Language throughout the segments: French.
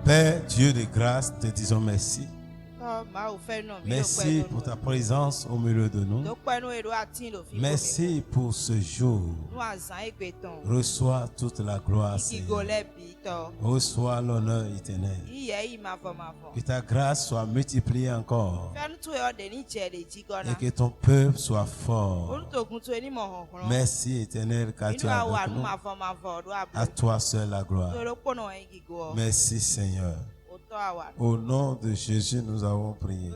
Père, Dieu de grâce, te disons merci. Merci pour ta présence au milieu de nous. Merci pour ce jour. Reçois toute la gloire, Seigneur. Reçois l'honneur éternel. Que ta grâce soit multipliée encore. Et que ton peuple soit fort. Merci éternel car tu es avec nous. À toi seul la gloire. Merci Seigneur. Au nom de Jésus, nous avons prié.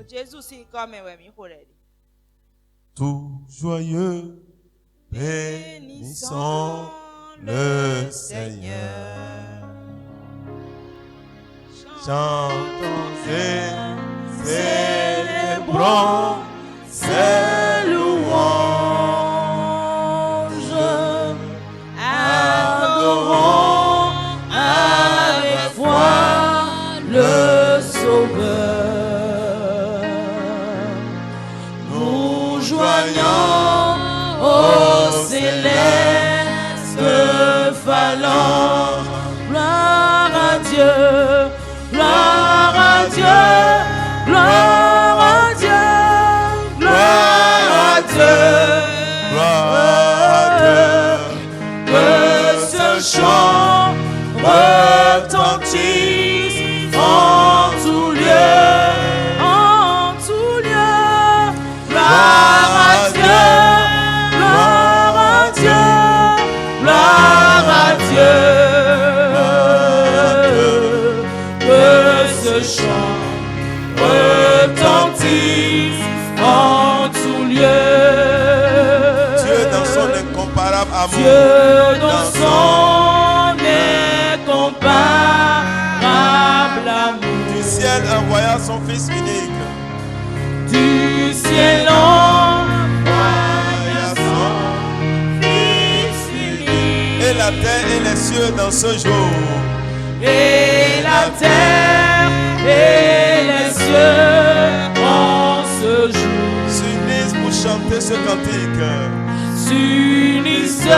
Tout joyeux, bénissons le Seigneur. Chantons et célébrons ses louanges. Adorons avec foi le Sauveur. Nous joignons au céleste phalange. Gloire à Dieu, gloire à Dieu, gloire à Dieu, gloire à Dieu, gloire à Dieu. Que ce chant retentisse en tout lieu, en tout lieu. Gloire à Dieu, gloire à Dieu, gloire à Dieu. Que ce chant retentisse en tout lieu. Dieu dans son incomparable amour, Dieu dans son incomparable amour, du ciel envoya son Fils unique, du ciel envoya son Fils unique, et la terre et les cieux dans ce jour, et la terre et les cieux en ce jour s'unissent pour chanter ce cantique, s'unissent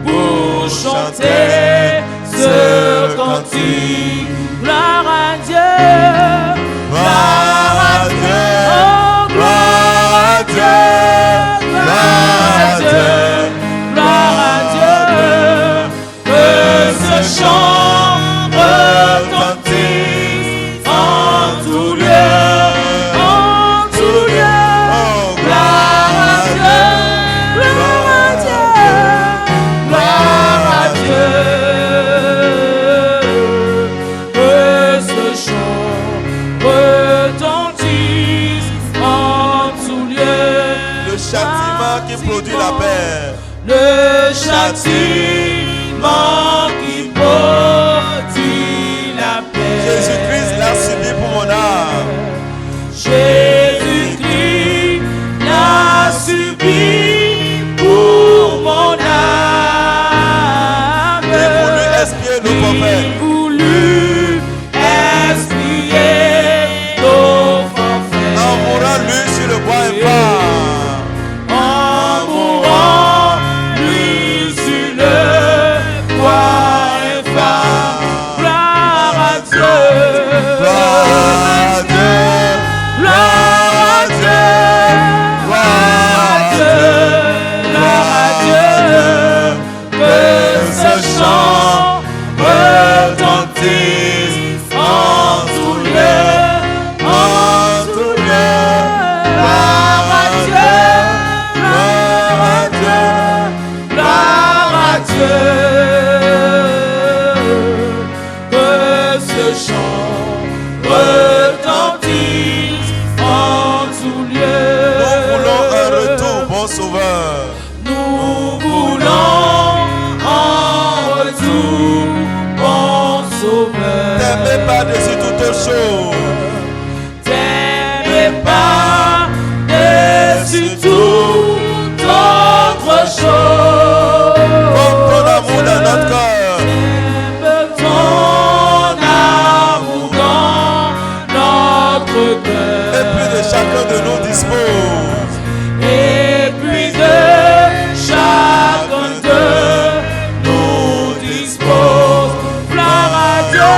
pour chanter ce cantique. Gloire à Dieu, gloire à Dieu, oh gloire à Dieu, gloire à Dieu, gloire à Dieu. Que ce chant retentisse en tout lieu, en tout lieu. Oh, gloire à Dieu, gloire à Dieu, gloire à Dieu. Que ce chant retentisse en tout lieu. Le châtiment qui produit la paix, le châtiment qui produit la paix. Jésus-Christ l'a subi pour mon âme. Jésus-Christ l'a subi pour mon âme. J'ai voulu expier nos forfaits. J'ai voulu expier nos forfaits. En mourant lui sur le bois infâme. En mourant lui sur le bois infâme. Gloire à Dieu, gloire à Dieu, gloire à Dieu, gloire à Dieu, gloire à Dieu. Que ce chant retentisse en tout lieu, en tout lieu. Gloire à Dieu, gloire à Dieu, gloire à Dieu. Que ce chant retentisse en tout lieu. Nous voulons un retour, bon Sauveur. Nous voulons un retour, bon Sauveur. T'aimer par-dessus toute chose. T'aimer par-dessus toute autre chose. Comme ton amour dans notre cœur. Ton amour dans notre cœur. Et puis de chacun de nous dispose. Et puis de chacun de nous dispose. Gloire à Dieu,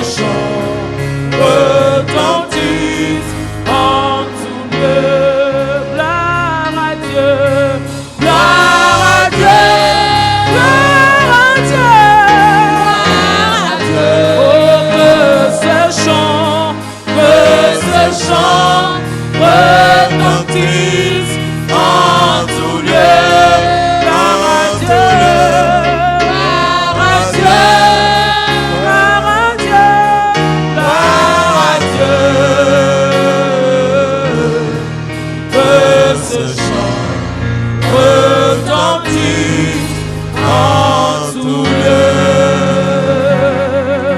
chant retentisse en tout lieu. Gloire à Dieu, gloire à Dieu, gloire à Dieu, gloire à Dieu. Oh, que ce chant retentisse en tout lieu. Gloire à Dieu, gloire à Dieu, gloire à Dieu, gloire à Dieu. Que ce chant retentisse en tout lieu.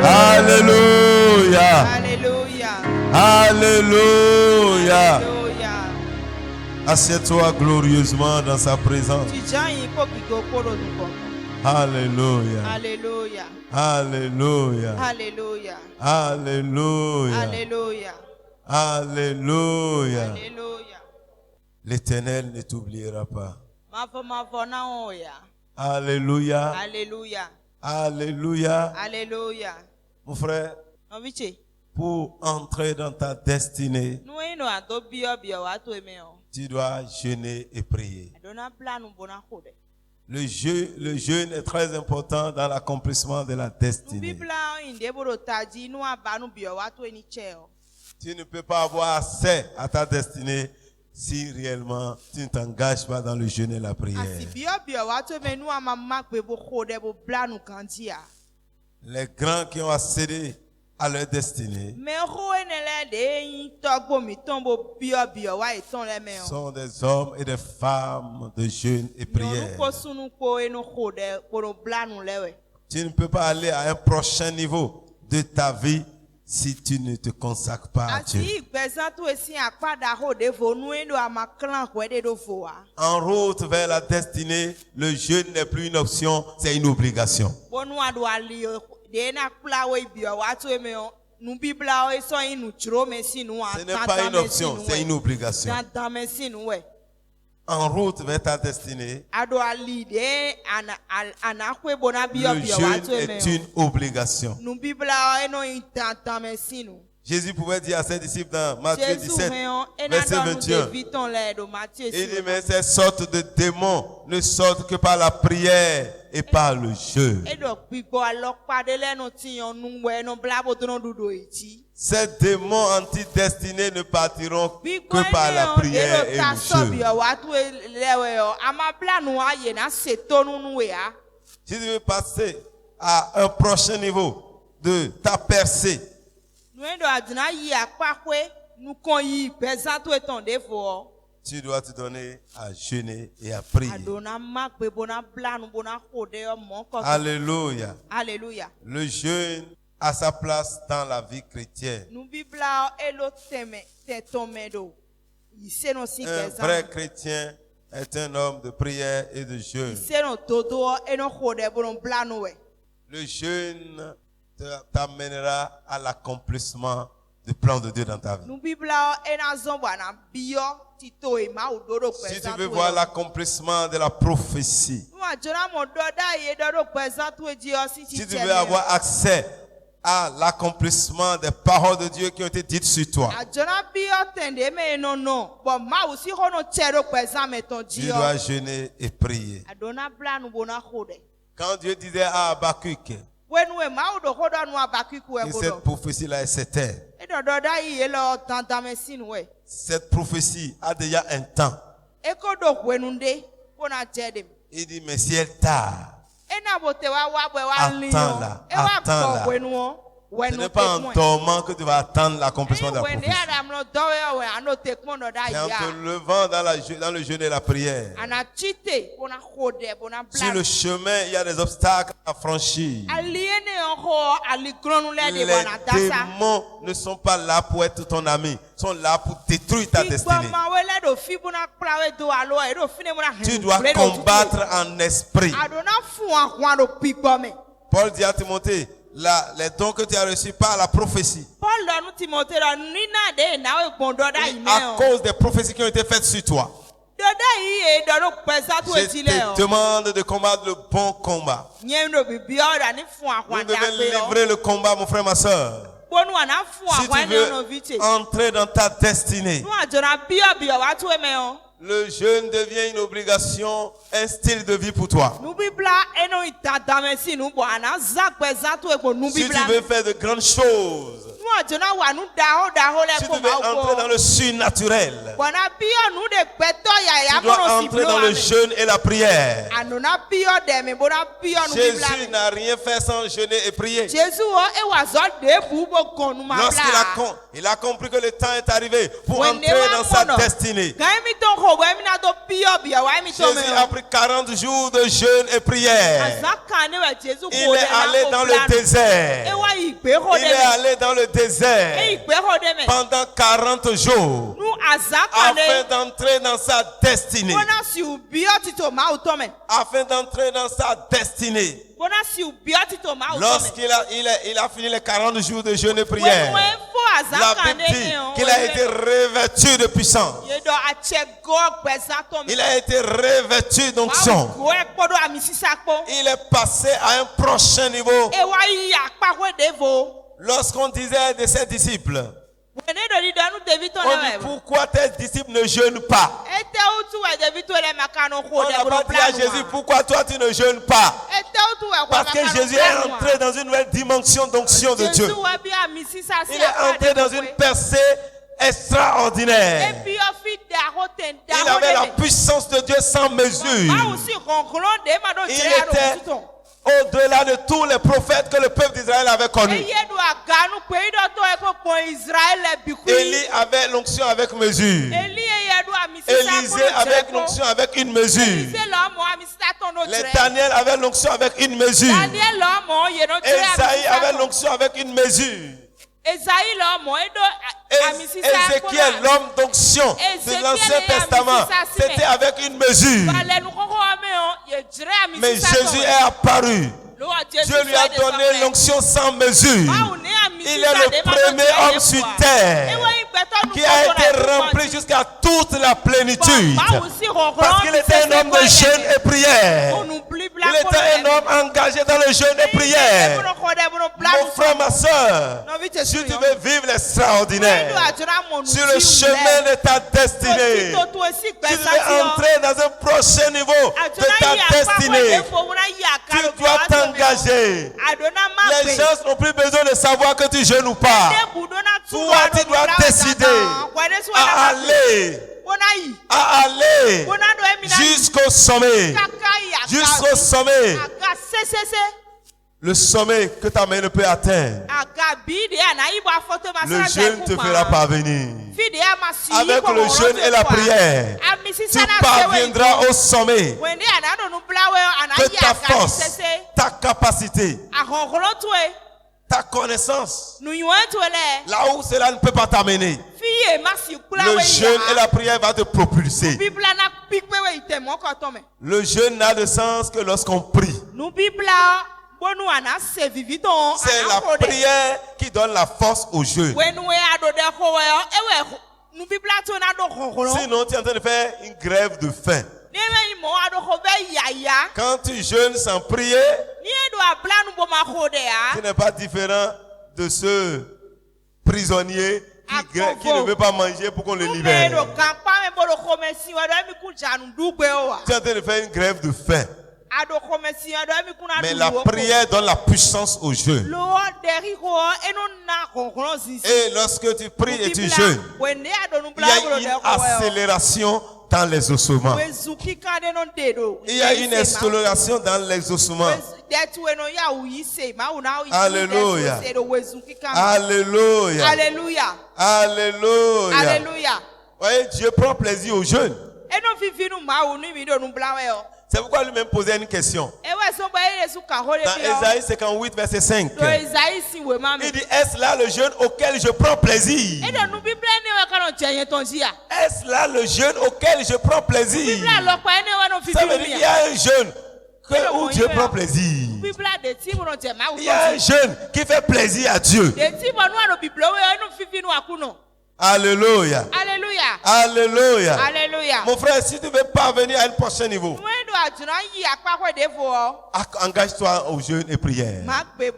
Alléluia. Alléluia. Alléluia. Alléluia. Assieds-toi glorieusement dans sa présence. Alléluia. Alléluia. Alléluia. Alléluia. Alléluia. Alléluia. Alléluia. Alléluia. L'Éternel ne t'oubliera pas. Alléluia. Alléluia. Alléluia. Alléluia. Mon frère, pour entrer dans ta destinée, tu dois jeûner et prier. Le jeûne est très important dans l'accomplissement de la destinée. Tu ne peux pas avoir accès à ta destinée si réellement tu ne t'engages pas dans le jeûne et la prière. Les grands qui ont accédé à leur destinée sont des hommes et des femmes de jeûne et prière. Tu ne peux pas aller à un prochain niveau de ta vie si tu ne te consacres pas à Dieu. En route vers la destinée, le jeûne n'est plus une option, c'est une obligation. Ce n'est pas une option, c'est une obligation. En route vers ta destinée, le jeûne est une obligation. Jésus pouvait dire à ses disciples dans Matthieu 17, verset 21, il dit, mais ces sortes de démons ne sortent que par la prière et par le jeûne. Ces démons antidestinés ne partiront que par la prière et le jeûne. Si tu veux passer à un prochain niveau de ta percée, tu dois te donner à jeûner et à prier. Alléluia. Alléluia. Le jeûne a sa place dans la vie chrétienne. Un vrai chrétien est un homme de prière et de jeûne. Le jeûne t'amènera à l'accomplissement du plan de Dieu dans ta vie. Si tu veux voir l'accomplissement de la prophétie, si tu veux avoir accès à l'accomplissement des paroles de Dieu qui ont été dites sur toi, tu dois jeûner et prier. Quand Dieu disait à Habakkuk que cette prophétie-là est certaine, cette prophétie a déjà un temps. Il dit, mais si elle tarde, attends-la, attends-la. Ce n'est pas en dormant que tu vas attendre l'accomplissement de la prophétie. C'est en te levant dans le jeûne et la prière. Sur le chemin, il y a des obstacles à franchir. Les démons ne sont pas là pour être ton ami, ils sont là pour détruire ta destinée. Tu dois combattre en esprit. Paul dit à Timothée, les dons que tu as reçus par la prophétie, à cause des prophéties qui ont été faites sur toi, Je te demande de combattre le bon combat. Vous devez livrer le combat, mon frère, ma soeur. Si tu veux entrer dans ta destinée, le jeûne devient une obligation, un style de vie pour toi. Si tu veux faire de grandes choses, si tu veux entrer dans le surnaturel, tu dois entrer dans le jeûne et la prière. Jésus n'a rien fait sans jeûner et prier. Lorsqu'il a compris que le temps est arrivé pour entrer dans sa destinée, Jésus a pris 40 jours de jeûne et prière. Il est allé dans le désert. Il est allé dans le désert pendant 40 jours afin d'entrer dans sa destinée. Afin d'entrer dans sa destinée. Lorsqu'il a fini les 40 jours de jeûne et prière, la Bible dit qu'il a été revêtu de puissance. Il a été revêtu d'onction. Il est passé à un prochain niveau. Lorsqu'on disait de ses disciples, on dit pourquoi tes disciples ne jeûnent pas? On n'a pas dit à Jésus pourquoi toi tu ne jeûnes pas? Parce que Jésus est entré dans une nouvelle dimension d'onction de Dieu. Il est entré dans une percée extraordinaire. Il avait la puissance de Dieu sans mesure. Il était au-delà de tous les prophètes que le peuple d'Israël avait connus. Élie avait l'onction avec mesure. Élisée avait l'onction avec une mesure. Les Daniel avait l'onction avec une mesure. Esaïe avait l'onction avec une mesure. Ézéchiel, l'homme d'onction de l'Ancien Testament, c'était avec une mesure. Mais Jésus est apparu. Dieu lui a donné l'onction sans mesure. Il est le premier homme sur terre qui a été rempli jusqu'à toute la plénitude. Parce qu'il était un homme de jeûne et prière. Il était un homme engagé dans le jeûne et prière. Mon frère, ma soeur, si tu veux vivre l'extraordinaire sur le chemin de ta destinée, si tu veux entrer dans un prochain niveau de ta destinée, tu dois t'engager. Les gens n'ont plus besoin de savoir que tu jeûnes ou pas. Toi, tu dois décider à aller jusqu'au sommet. Jusqu'au sommet. Le sommet que ta main ne peut atteindre. Le jeûne te fera parvenir. Avec le jeûne et la prière, tu parviendras au sommet de ta force, ta capacité, ta connaissance. Là où cela ne peut pas t'amener, le jeûne et la prière va te propulser. Le jeûne n'a de sens que lorsqu'on prie. C'est la prière qui donne la force au jeûne. Sinon, tu es en train de faire une grève de faim. Quand tu jeûnes sans prier, tu n'es pas différent de ce prisonnier qui ne veut pas manger pour qu'on le libère. Tu es en train de faire une grève de faim. Mais la prière donne la puissance au jeûne. Et lorsque tu pries et tu jeûnes, il y a une accélération dans les ossements. Il y a une accélération dans les ossements. Alléluia. Alléluia. Alléluia. Alléluia. Voyez, Dieu prend plaisir au jeûne. C'est pourquoi lui-même posait une question. Dans Ésaïe 58, verset 5. Il dit, est-ce là le jeûne auquel je prends plaisir? Est-ce là le jeûne auquel je prends plaisir? Ça veut dire qu'il y a un jeûne où Dieu prend plaisir. Il y a un jeûne qui fait plaisir à Dieu. Alléluia. Alléluia. Alléluia. Alléluia. Mon frère, si tu veux parvenir à un prochain niveau, engage-toi au jeûne et prière. Et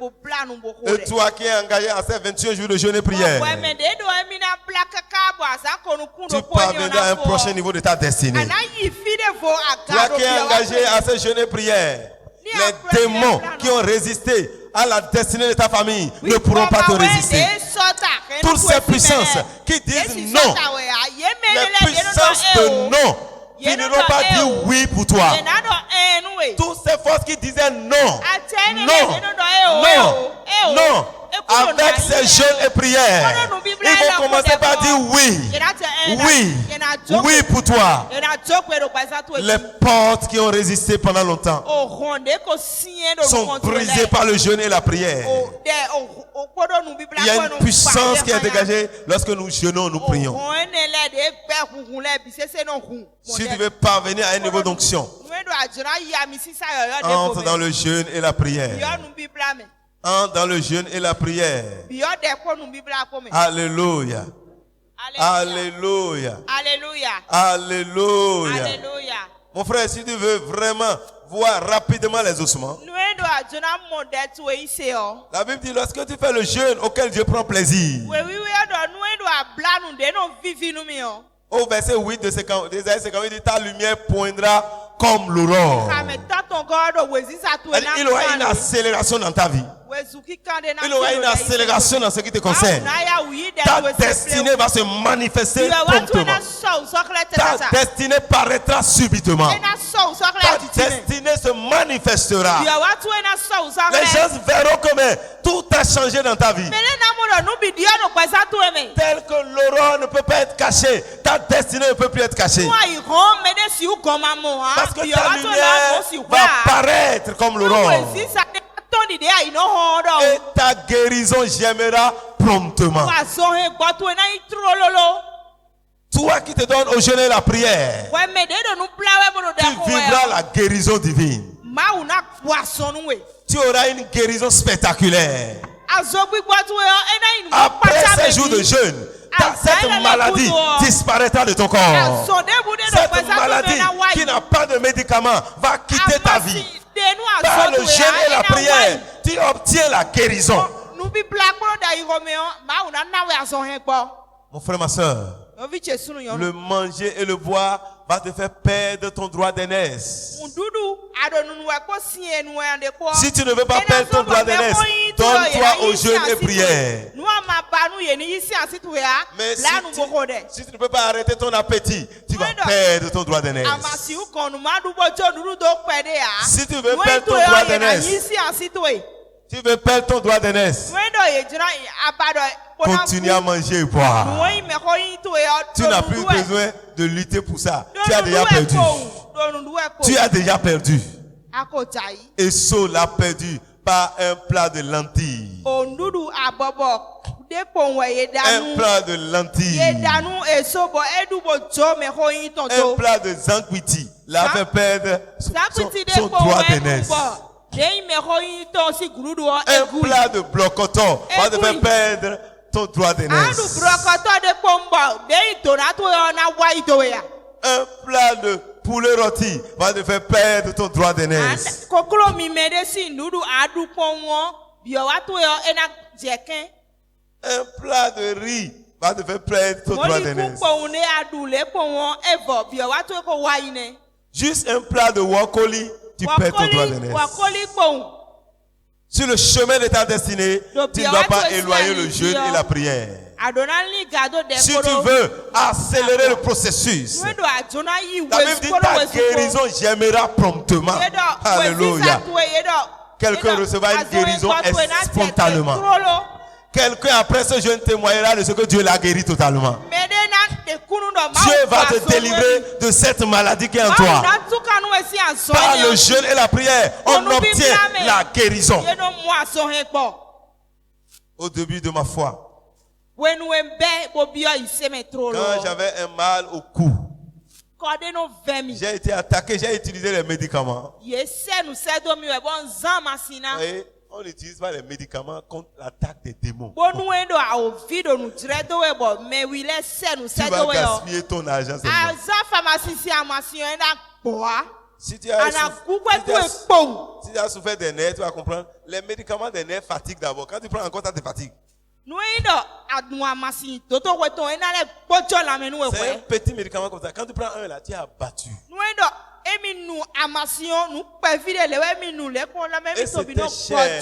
toi qui es engagé à ces 21 jours de jeûne et prière, tu parviendras à un prochain niveau de ta destinée. Toi qui es engagé à ces jeûnes et prière, les démons qui ont résisté à la destinée de ta famille ne pourront pas te résister. Toutes ces puissances qui disent non, les puissances de non, finiront par dire oui pour toi. Toutes ces forces qui disaient non, avec ces jeûnes et prières, ils vont commencer par dire oui pour toi. Les portes qui ont résisté pendant longtemps sont brisées par le jeûne et la prière. Il y a une puissance qui est dégagée lorsque nous jeûnons, nous prions. Si tu veux parvenir à un niveau d'onction, entre dans le jeûne et la prière. Entre dans le jeûne et la prière. Alléluia. Alléluia. Alléluia. Mon frère, si tu veux vraiment voir rapidement les ossements, la Bible dit lorsque tu fais le jeûne auquel Dieu prend plaisir. Au verset 8 de Ésaïe 58, il dit ta lumière poindra comme l'aurore. Il aura une accélération dans ta vie. Il aura une accélération dans ce qui te concerne. Ta destinée va se manifester promptement. Ta destinée paraîtra subitement. Ta destinée se manifestera. Les gens verront que tout a changé dans ta vie. Tel que l'aurore ne peut pas être cachée, ta destinée ne peut plus être cachée. Parce que ta lumière va paraître comme l'aurore. Et ta guérison germera promptement. Toi qui te donnes au jeûne et la prière, tu vivras la guérison divine. Tu auras une guérison spectaculaire. Après ces jours de jeûne, cette maladie disparaîtra de ton corps. Cette maladie qui n'a pas de médicament va quitter ta vie. Par le jeûne et la prière, tu obtiens la guérison. Mon frère, ma soeur, le manger et le boire va te faire perdre ton droit d'aînesse. Si tu ne veux pas perdre ton droit d'aînesse, donne-toi au jeûne et prière. Mais si tu ne peux pas arrêter ton appétit, tu vas perdre ton droit d'aînesse. Si tu veux perdre ton droit d'aînesse, tu veux perdre ton droit d'aînesse, continue à manger et boire. Tu n'as plus besoin de lutter pour ça. Tu as déjà perdu. Tu as déjà perdu. Et Saul l'a perdu par un plat de lentilles. Un plat de lentilles. Un plat de zankwiti l'a fait perdre son droit d'aînesse. Un plat de blocoton va te faire perdre ton droit d'aînesse. Un plat de poulet rôti va te faire perdre ton droit d'aînesse. Un plat de riz va te faire perdre ton droit d'aînesse. Juste un plat de wokoli, tu perds ton droit d'aînesse. Sur le chemin de ta destinée, tu ne dois pas éloigner le jeûne et la prière. Si tu veux accélérer le processus, la Bible dit ta guérison germera promptement. Alléluia. Quelqu'un recevra une guérison spontanément. Quelqu'un après ce jeûne témoignera de ce que Dieu l'a guéri totalement. Dieu va te délivrer de cette maladie qui est en toi. Par le jeûne et la prière, on obtient la guérison. Au début de ma foi, quand j'avais un mal au cou, j'ai été attaqué, j'ai utilisé les médicaments. on n'utilise pas les médicaments contre l'attaque des démons. Tu vas gaspiller ton argent. Si tu as souffert des nerfs, tu vas comprendre. Les médicaments des nerfs fatiguent d'abord. Quand tu prends encore, ça te fatigue. C'est un petit médicament comme ça. Quand tu prends un là, tu es abattu. Et c'était cher.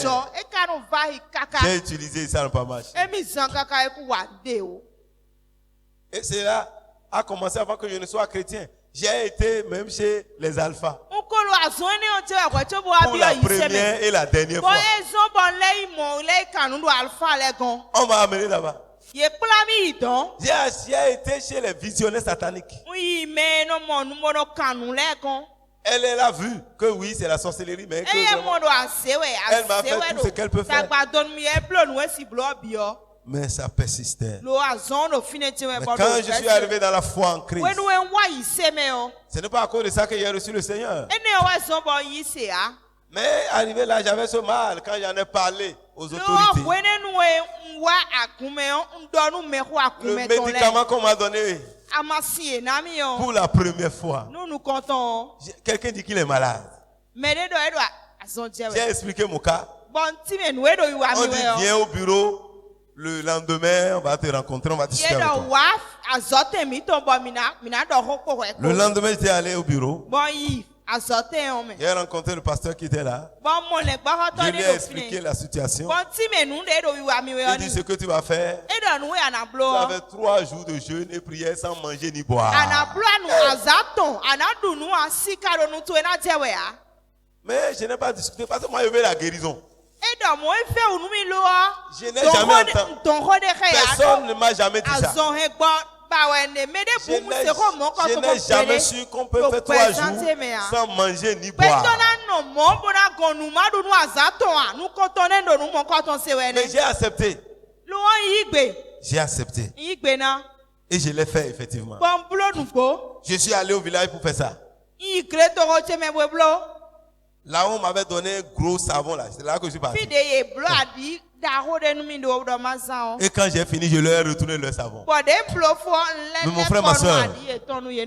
J'ai utilisé ça, n'a pas marché. Et cela a commencé avant que je ne sois chrétien. J'ai été même chez les alphas. Pour la première et la dernière fois. On m'a amené là-bas. J'ai été chez les visionnaires sataniques. Elle a vu que oui, c'est la sorcellerie, mais que elle m'a fait tout ce qu'elle peut faire. Mais ça persistait. Mais quand je suis arrivé dans la foi en Christ, ce n'est pas à cause de ça que j'ai reçu le Seigneur. Mais arrivé là, j'avais ce mal quand j'en ai parlé aux autorités. Le médicament qu'on m'a donné pour la première fois, quelqu'un dit qu'il est malade. J'ai expliqué mon cas. On dit viens au bureau. Le lendemain, on va te rencontrer, on va discuter avec toi. Le lendemain, j'étais allé au bureau. J'ai rencontré le pasteur qui était là. Je lui ai expliqué la situation. Il dit ce que tu vas faire. Tu vas faire 3 jours de jeûne et prière sans manger ni boire. Mais je n'ai pas discuté parce que moi, je veux la guérison. Je n'ai jamais entendu. Personne ne m'a jamais dit ça. Je n'ai jamais su qu'on peut faire 3 jours sans manger ni boire. Mais j'ai accepté. J'ai accepté. Et je l'ai fait effectivement. Je suis allé au village pour faire ça. Là où on m'avait donné un gros savon là, c'est là que je suis parti. Et quand j'ai fini, je leur ai retourné le savon. Mais mon frère, ma soeur,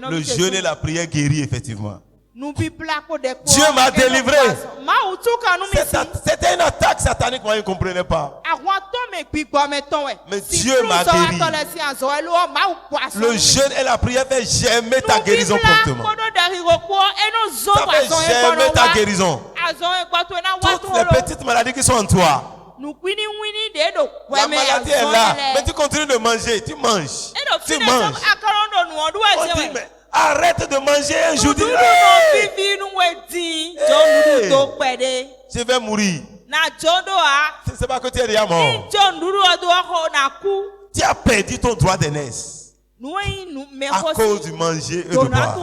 le jeûne et la prière guérit effectivement. Dieu m'a délivré. C'était une attaque satanique, moi je ne comprenais pas. Mais Dieu m'a guéri. Le jeûne et la prière fait germer ta guérison promptement. Ça fait germer ta guérison. Toutes les petites maladies qui sont en toi. La maladie est là. Mais tu continues de manger. Tu manges. Tu manges. On dit, mais arrête de manger un jour. Je vais mourir. C'est pas que tu es déjà mort. Tu as perdu ton droit d'aînesse à cause du manger et de boire.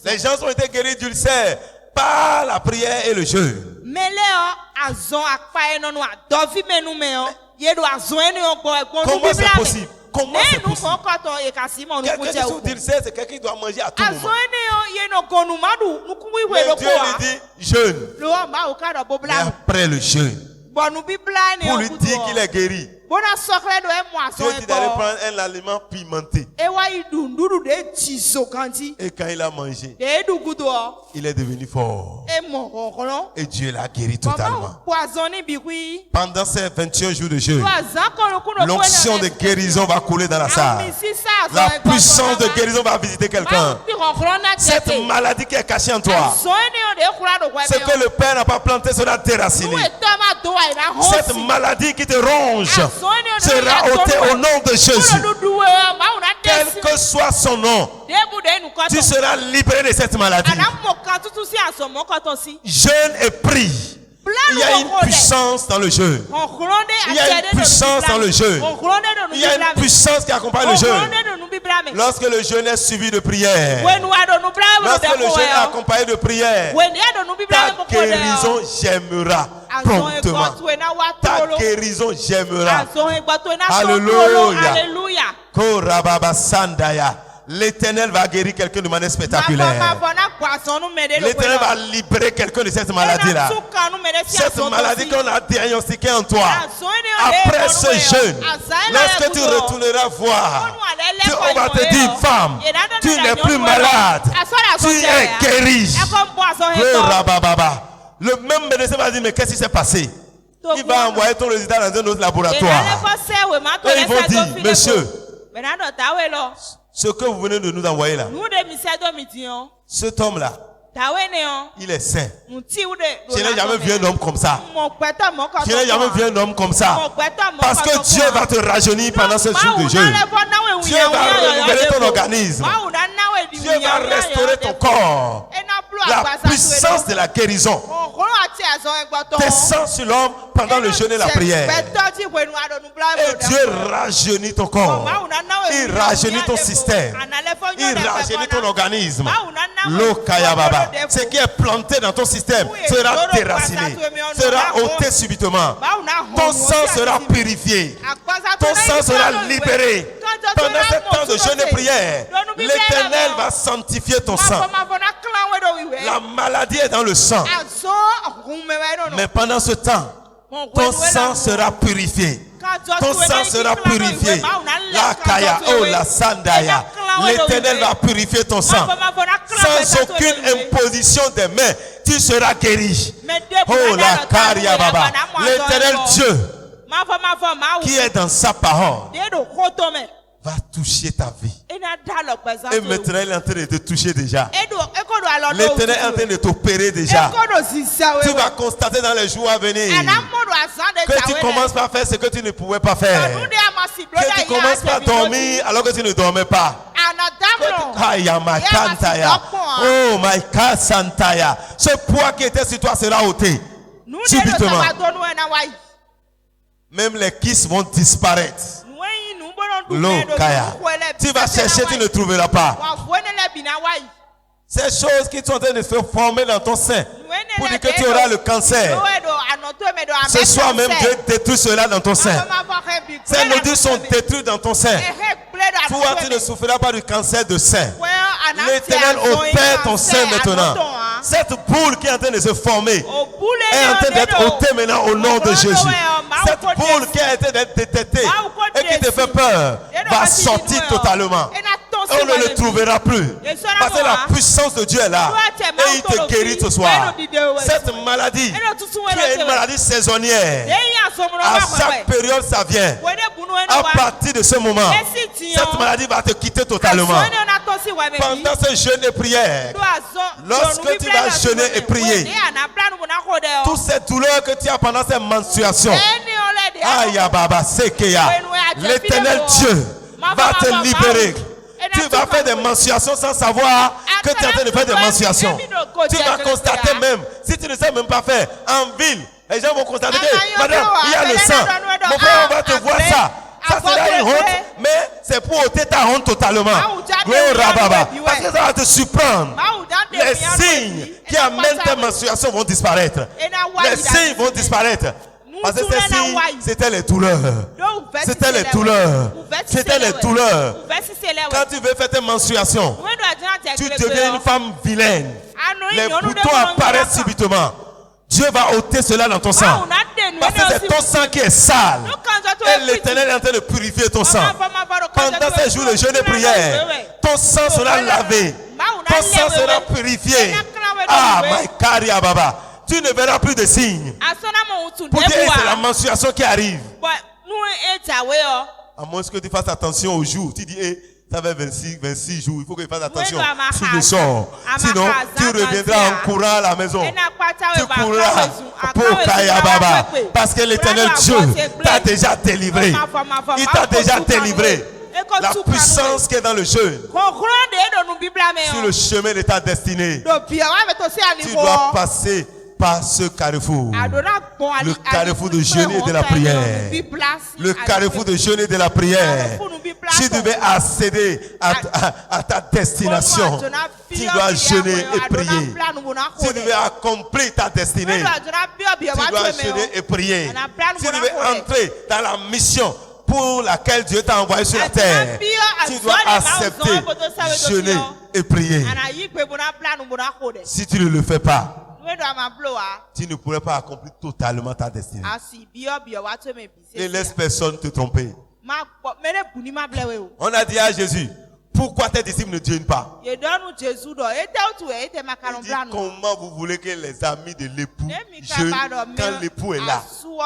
Les gens ont été guéris d'ulcères par la prière et le jeûne. Comment c'est possible? Comment c'est possible? Quelqu'un qui souffre d'ulcère, c'est quelqu'un qui doit manger à tout moment. Mais Dieu lui dit jeûne. Et après le jeûne, pour lui dire qu'il est guéri, Dieu dit d'aller prendre un aliment pimenté. Et quand il a mangé, il est devenu fort. Et Dieu l'a guéri totalement. Pendant ces 21 jours de jeûne, l'onction de guérison va couler dans la salle. La puissance de guérison va visiter quelqu'un. Cette maladie qui est cachée en toi, ce que le Père n'a pas planté sera déraciné. Cette maladie qui te ronge sera ôtée au nom de Jésus. Quel que soit son nom, tu seras libéré de cette maladie. Jeûne et prie. Il y a une puissance dans le jeûne. Il y a une puissance dans le jeûne. Il y a une puissance qui accompagne le jeûne. Lorsque le jeûne est suivi de prière, lorsque le jeûne est accompagné de prière, ta guérison germera promptement. Ta guérison germera. Alléluia. Korababa Sandaya. l'Éternel va guérir quelqu'un de manière spectaculaire. L'Éternel va libérer quelqu'un de cette maladie-là. Cette maladie qu'on a diagnostiquée en toi. Après ce jeûne, lorsque tu retourneras voir, on va te dire, femme, tu n'es plus malade. Tu es guérie. Le même médecin va dire, mais qu'est-ce qui s'est passé? Il va envoyer ton résultat dans un autre laboratoire. Et ils vont dire, monsieur, ce que vous venez de nous envoyer là, cet homme-là, il est sain. Je n'ai jamais vu un homme comme ça. Je n'ai jamais vu un homme comme ça. Parce que Dieu va te rajeunir pendant ce jour de jeûne. Dieu va renouveler ton organisme. Dieu va restaurer ton corps. La puissance de la guérison descend sur l'homme pendant le jeûne et la prière. Et Dieu rajeunit ton corps. Il rajeunit ton système. Il rajeunit ton organisme. L'okayababa. Ce qui est planté dans ton système sera déraciné, sera ôté subitement. Ton sang sera purifié. Ton sang sera libéré. Pendant ce temps de jeûne et prière, l'Éternel va sanctifier ton sang. La maladie est dans le sang. Mais pendant ce temps, ton sang sera purifié. Ton sang sera purifié. La kaya, oh la sandaya. L'Éternel va purifier ton sang. Sans aucune imposition des mains, tu seras guéri. Oh la karia baba. L'Éternel Dieu qui est dans sa parole va toucher ta vie. Et maintenant, il est en train de te toucher déjà. L'Éternel est en train de t'opérer déjà. Tu vas constater dans les jours à venir que tu commences par faire ce que tu ne pouvais pas faire. Que tu commences par dormir alors que tu ne dormais pas. Oh my God, Santaya. Ce poids qui était sur toi sera ôté subitement. Même les kisses vont disparaître. Lokaya. Tu vas chercher, tu ne trouveras pas. Ces choses qui sont en train de se former dans ton sein pour dire que tu auras le cancer. Ce soir même, Dieu détruit cela dans ton sein. Ces nodules sont détruits dans ton sein. Toi, tu ne souffriras pas du cancer de sein. L'Éternel opère ton sein maintenant. Cette boule qui est en train de se former est en train d'être ôtée maintenant au nom de Jésus. Cette boule qui a été détectée et qui te fait peur va sortir totalement. On ne le trouvera plus. Parce que la puissance de Dieu est là. Et il te guérit ce soir. Cette maladie qui est une maladie saisonnière, à chaque période ça vient. À partir de ce moment, cette maladie va te quitter totalement. Pendant ce jeûne et prière, lorsque tu vas jeûner et prier, toutes ces douleurs que tu as pendant ces menstruations, l'Éternel Dieu va te libérer. Tu vas faire des menstruations sans savoir que tu es en train de faire des menstruations. Tu vas constater même, si tu ne sais même pas faire, en ville, les gens vont constater que, madame, il y a le sang. Mon frère, on va te voir ça. Ça sera une honte, mais c'est pour ôter ta honte totalement. Parce que ça va te surprendre. Les signes qui amènent tes menstruations vont disparaître. Les signes vont disparaître. Parce que ces signes, c'était les douleurs. C'était les douleurs. C'était les douleurs. Quand tu veux faire tes menstruations, tu deviens une femme vilaine. Les boutons apparaissent subitement. Dieu va ôter cela dans ton sang. Parce que c'est ton sang qui est sale. Et l'Éternel est en train de purifier ton sang. Pendant ces jours de jeûne et prière, ton sang sera lavé. Ton sang sera purifié. Ah, my caria baba. Tu ne verras plus de signes. Pour dire que c'est la menstruation qui arrive. À moins que tu fasses attention au jour. Tu dis, ça fait 26 jours. Il faut que tu fasses attention sur le sort. Sinon, tu reviendras en courant à la maison. Tu courras pour Kaya Baba. Parce que l'Éternel Dieu t'a déjà délivré. Il t'a déjà délivré. La puissance qui est dans le jeûne sur le chemin de ta destinée. Tu dois passer par ce carrefour. Le carrefour de jeûne et de la prière. Le carrefour de jeûne et de la prière. Tu devais accéder à ta destination. Tu dois jeûner et prier. Tu devais accomplir ta destinée. Tu dois jeûner et prier. Tu devais entrer dans la mission pour laquelle Dieu t'a envoyé sur la terre, tu dois accepter, jeûner et prier. Si tu ne le fais pas, tu ne pourrais pas accomplir totalement ta destinée. Ne laisse personne te tromper. On a dit à Jésus, pourquoi tes disciples ne jeûnent pas? Il dit, comment vous voulez que les amis de l'époux jeûnent quand l'époux est là? Vous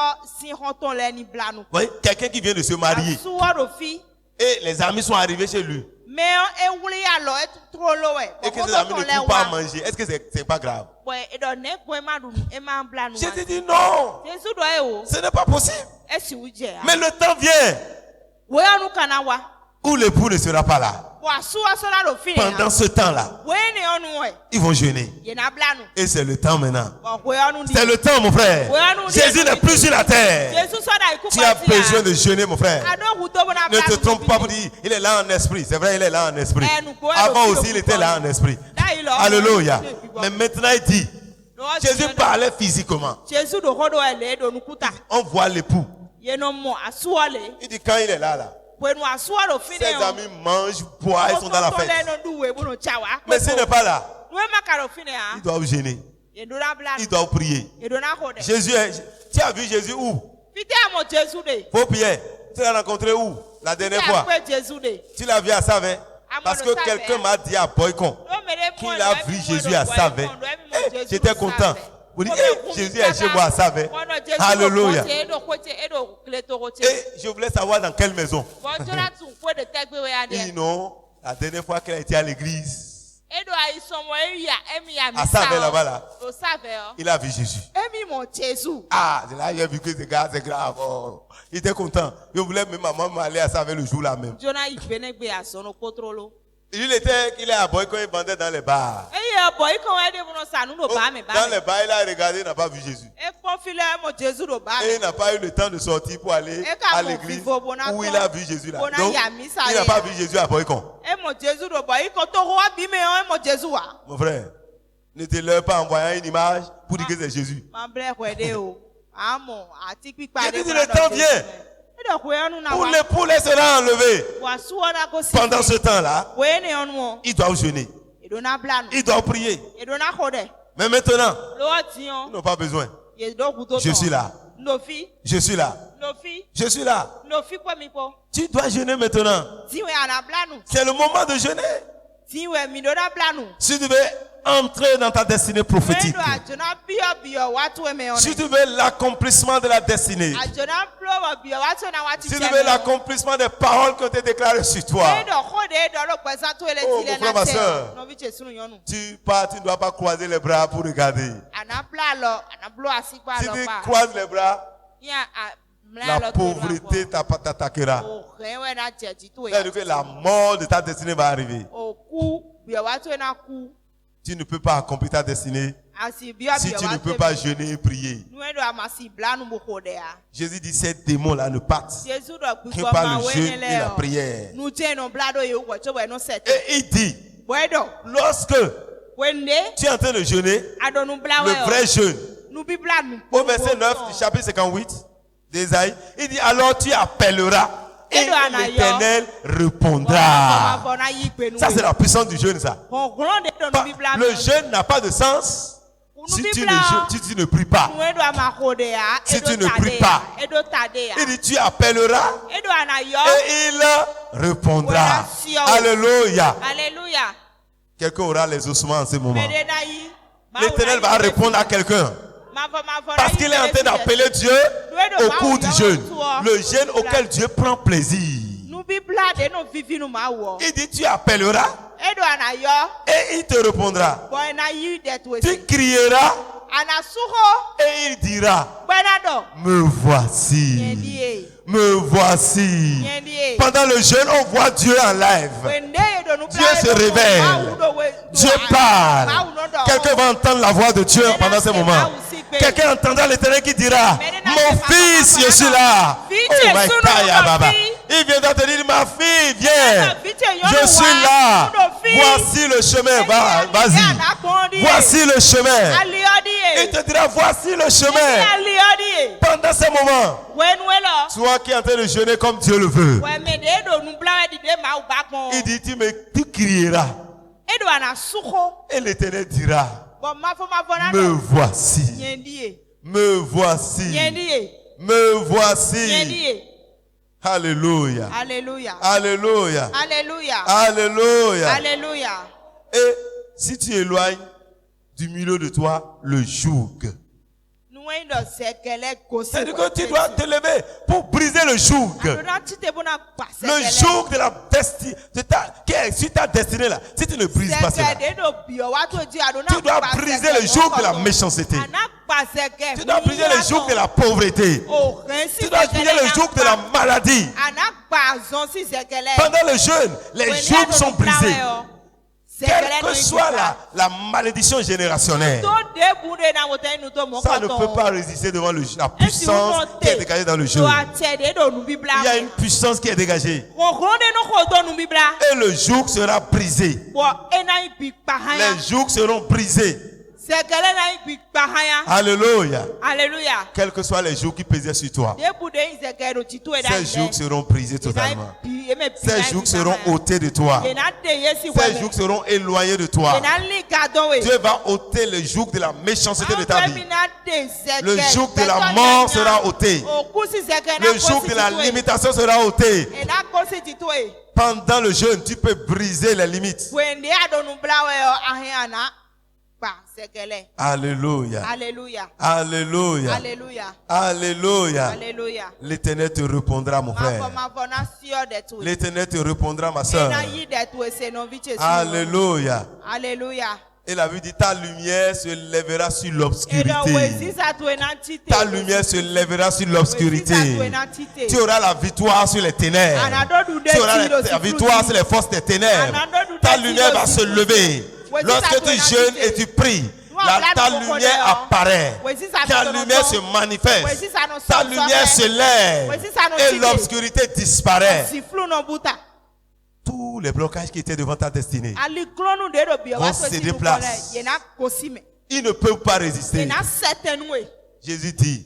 voyez, quelqu'un qui vient de se marier et les amis sont arrivés chez lui et que ses amis ne peuvent pas manger, est-ce que c'est pas grave? Jésus dit non, ce n'est pas possible. Mais le temps vient où l'époux ne sera pas là. Pendant ce temps-là, ils vont jeûner. Et c'est le temps maintenant. C'est le temps, mon frère. Jésus n'est plus sur la terre. Tu as besoin de jeûner, mon frère. Ne te trompe pas pour dire, il est là en esprit. C'est vrai, il est là en esprit. Avant aussi, il était là en esprit. Alléluia. Mais maintenant, il dit, Jésus parlait physiquement. On voit l'époux. Il dit, quand il est là. Ses amis mangent, boivent, ils sont dans la fête. Mais s'il n'est pas là, ils doivent gêner. Ils doivent prier. Jésus, tu as vu Jésus où? Faut prier. Tu l'as rencontré où la dernière fois? Tu l'as vu à Savin? Parce que quelqu'un m'a dit à Boycon qu'il a vu Jésus à Savin. J'étais content. Vous dites, Jésus est chez moi à Savin. Alléluia. Et je voulais savoir dans quelle maison. Il dit non, la dernière fois qu'elle a été à l'église, à Savin là-bas, là, il a vu Jésus. Ah, c'est là il a vu que c'est grave, c'est grave. Oh. Il était content. Je voulais même maman m'aller à Savin le jour là même. Il est à Boycon, il vendait dans les bars. Dans les bars, il a regardé, il n'a pas vu Jésus. Et il n'a pas eu le temps de sortir pour aller à l'église où il a vu Jésus là. Donc, il n'a pas vu Jésus à Boycon. Mon frère, ne te lève pas en voyant une image pour dire que c'est Jésus. Il dit le temps vient. Pour l'époux sera enlevé. Pendant ce temps-là, ils doivent jeûner. Ils doivent prier. Mais maintenant, ils n'ont pas besoin. Je suis là. Je suis là. Je suis là. Tu dois jeûner maintenant. C'est le moment de jeûner. Si tu veux entrer dans ta destinée prophétique, si tu veux l'accomplissement de la destinée, si tu veux l'accomplissement des paroles qui ont été déclarées sur toi, oh mon frère, ma soeur, tu pars, tu ne dois pas croiser les bras pour regarder. Si tu croises les bras, la pauvreté t'attaquera. C'est-à-dire que la mort de ta destinée va arriver. Tu ne peux pas accomplir ta destinée si tu ne peux pas jeûner et prier. Jésus dit ces démons-là ne partent que par le jeûne et la prière. Et il dit, lorsque tu es en train de jeûner, le vrai jeûne, au verset 9 du chapitre 58 d'Ésaïe, il dit alors tu appelleras et l'Éternel répondra. Ça c'est la puissance du jeûne, ça. Le jeûne n'a pas de sens si tu ne pries pas. Si tu ne pries pas, il dit tu appelleras et il répondra. Alléluia. Quelqu'un aura les ossements en ce moment. L'Éternel va répondre à quelqu'un. Parce qu'il est en train d'appeler Dieu au cours du jeûne. Le jeûne auquel Dieu prend plaisir. Il dit tu appelleras et il te répondra. Tu crieras et il dira me voici. Me voici. Pendant le jeûne, on voit Dieu en live. Dieu se révèle. Dieu parle. Quelqu'un va entendre la voix de Dieu pendant ce moment. Quelqu'un entendra l'Éternel qui dira mon fils, je suis là. Oh my God, il viendra te dire ma fille, viens. Je suis là. Voici le chemin. Vas-y. Voici le chemin. Il te dira voici le chemin. Pendant pendant ces moments, toi qui es en train de jeûner comme Dieu le veut, il dit, tu crieras. Et l'Éternel dira, me voici. Me voici. Me voici. Alléluia. Alléluia. Alléluia. Alléluia. Alléluia. Alléluia. Et si tu éloignes du milieu de toi le joug, c'est-à-dire que tu dois te lever pour briser le joug. Le joug de la destinée, qui est sur ta destinée là. Si tu ne brises pas cela, tu dois briser le joug de la méchanceté. Tu dois briser le joug de la pauvreté. Tu dois briser le joug de la maladie. Pendant le jeûne, les jougs sont brisés. Quelle que soit la malédiction générationnelle, ça ne peut pas résister devant la puissance qui est dégagée dans le jeûne. Il y a une puissance qui est dégagée. Et le joug sera brisé. Les jougs seront brisés. Alléluia. Alléluia. Quels que soient les jours qui pesaient sur toi, ces jours seront brisés totalement. Ces jours seront ôtés de toi. Ces jours seront éloignés de toi. Dieu va ôter le joug de la méchanceté de ta vie. Le joug de la mort sera ôté. Le joug de la limitation sera ôté. Pendant le jeûne, tu peux briser les limites. Alléluia. Alléluia. Alléluia. Alléluia. Alléluia. Alléluia. L'Éternel te répondra, mon frère. L'Éternel te répondra, ma soeur. Alléluia. Alléluia. Et la Bible dit, ta lumière se lèvera sur l'obscurité. Ta lumière se lèvera sur l'obscurité. Tu auras la victoire sur les ténèbres. Tu auras la victoire sur les forces des ténèbres. Ta lumière va se lever. Lorsque tu jeûnes et tu pries, ta lumière apparaît. Ta lumière se manifeste. Ta lumière se lève. Et l'obscurité disparaît. Tous les blocages qui étaient devant ta destinée vont céder place. Ils ne peuvent pas résister. Jésus dit,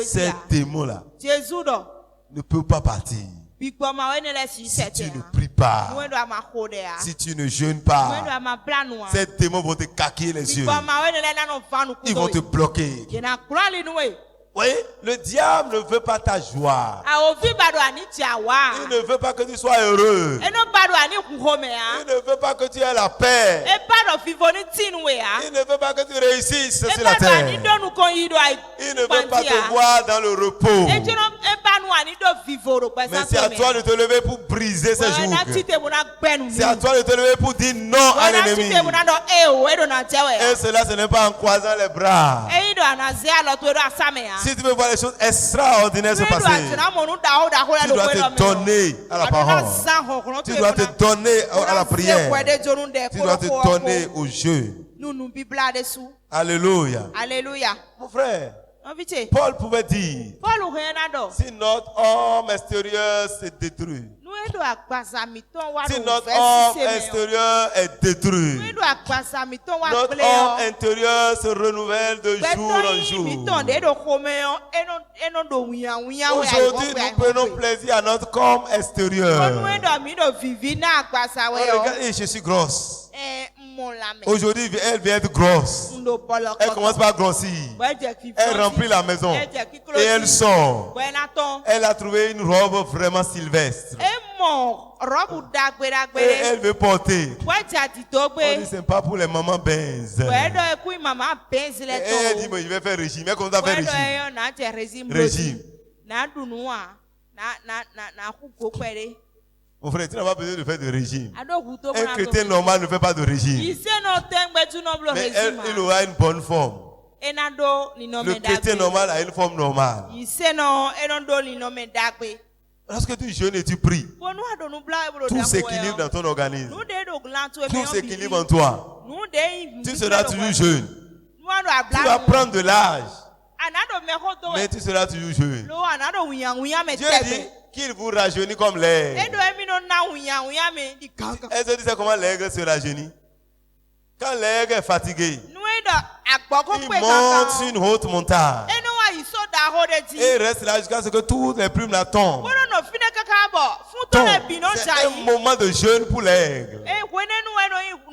ces démons-là ne peuvent pas partir. Si tu ne pries pas, si tu ne jeûnes pas, ces démons vont te caquer les yeux. Ils vont te bloquer. Oui, le diable ne veut pas ta joie. Il ne veut pas que tu sois heureux. Il ne veut pas que tu aies la paix. Il ne veut pas que tu réussisses sur la terre. Il ne veut pas te voir dans le repos. Mais c'est à toi de te lever pour briser ces jours. C'est à toi de te lever pour dire non à l'ennemi. Et cela, ce n'est pas en croisant les bras. Si tu veux voir les choses extraordinaires se passer, tu dois te donner à la parole. Tu dois te donner à la prière. Tu dois te donner au jeu. Alléluia. Alléluia. Mon frère, Paul pouvait dire, si notre homme extérieur se détruit, si notre homme extérieur est détruit, notre homme intérieur se renouvelle de jour en jour. Aujourd'hui, nous prenons plaisir à notre corps extérieur. Regarde, je suis grosse. Aujourd'hui, elle vient être grosse. Elle commence par grossir. Elle remplit la maison. Et elle sort. Elle a trouvé une robe vraiment sylvestre. Et elle veut porter. On dit c'est pas pour les mamans Benz. Et elle dit je vais faire régime. Elle commence à faire régime. Régime. Mon frère, tu n'as pas besoin de faire de régime. Un chrétien normal ne fait pas de régime. Mais il aura une bonne forme. Le chrétien normal a une forme normale. Lorsque tu jeûnes et tu pries, tout s'équilibre dans ton organisme. Tout s'équilibre en toi. Tu seras toujours jeune. Tu vas prendre de l'âge, mais tu seras toujours jeune. Dieu dit qu'il vous rajeunit comme l'aigle. Est-ce que tu sais comment l'aigle se rajeunit? Quand l'aigle est fatigué, il monte sur une haute montagne. Et reste là jusqu'à ce que toutes les plumes la tombent. C'est un moment de jeûne pour l'aigle.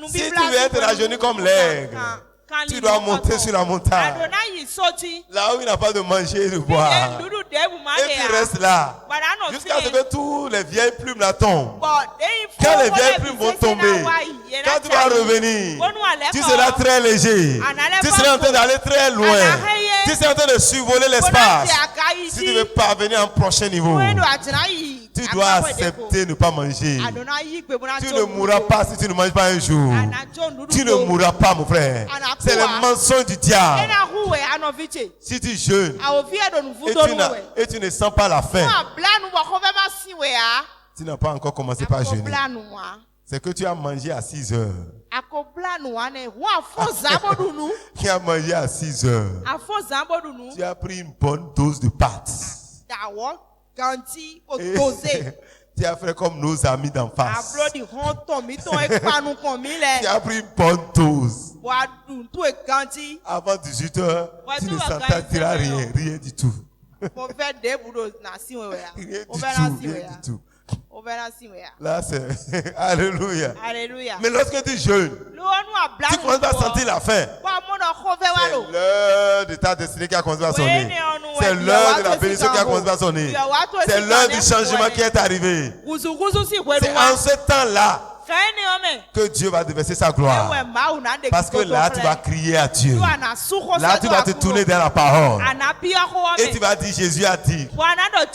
Si tu veux être rajeuni comme l'aigle, tu dois monter sur la montagne, là où il n'a pas de manger et de boire. Et tu restes là, jusqu'à ce que toutes les vieilles plumes la tombent. Quand les vieilles plumes vont tomber, quand tu vas revenir, tu seras très léger. Tu seras en train d'aller très loin. Tu seras en train de survoler l'espace. Si tu veux parvenir à un prochain niveau, tu dois accepter de ne pas manger. Tu ne mourras pas si tu ne manges pas un jour. Tu ne mourras pas, mon frère. C'est le mensonge du diable. Si tu jeûnes et tu ne sens pas la faim, tu n'as pas encore commencé par jeûner. C'est que tu as mangé à 6 heures. Tu as mangé à 6 heures. Tu as pris une bonne dose de pâtes. Tu as fait comme nos amis d'en face. Tu as pris une bonne dose. Avant 18 heures, tu ne sentiras rien du tout. Rien du tout. Là, c'est alléluia. Mais lorsque tu jeûnes, tu commences à sentir la faim. C'est l'heure de ta destinée qui a commencé à sonner. C'est l'heure de la bénédiction qui a commencé à sonner. C'est l'heure du changement qui est arrivé. C'est en ce temps-là que Dieu va déverser sa gloire. Parce que là, tu vas crier à Dieu. Là, tu vas te tourner vers la parole. Et tu vas dire, Jésus a dit,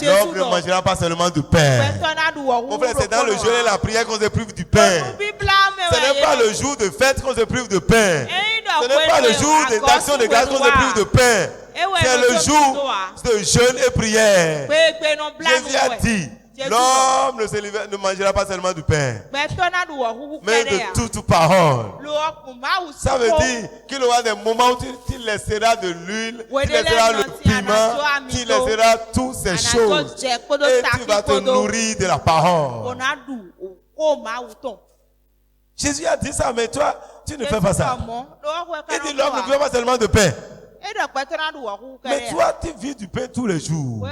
l'homme ne mangera pas seulement du pain. Mon frère, c'est dans le jeûne et la prière qu'on se prive du pain. Ce n'est pas le jour de fête qu'on se prive de pain. Ce n'est pas le jour d'action de grâce qu'on se prive de pain. C'est le jour de jeûne et prière. Jésus a dit, l'homme ne mangera pas seulement du pain, mais de toute parole. Ça veut dire qu'il y aura des moments où tu laisseras de l'huile, tu laisseras le piment, tu laisseras toutes ces choses. Et tu vas te nourrir de la parole. Jésus a dit ça, mais toi, tu ne fais pas ça. Il dit l'homme ne vit pas seulement de pain. Mais toi, tu vis du pain tous les jours.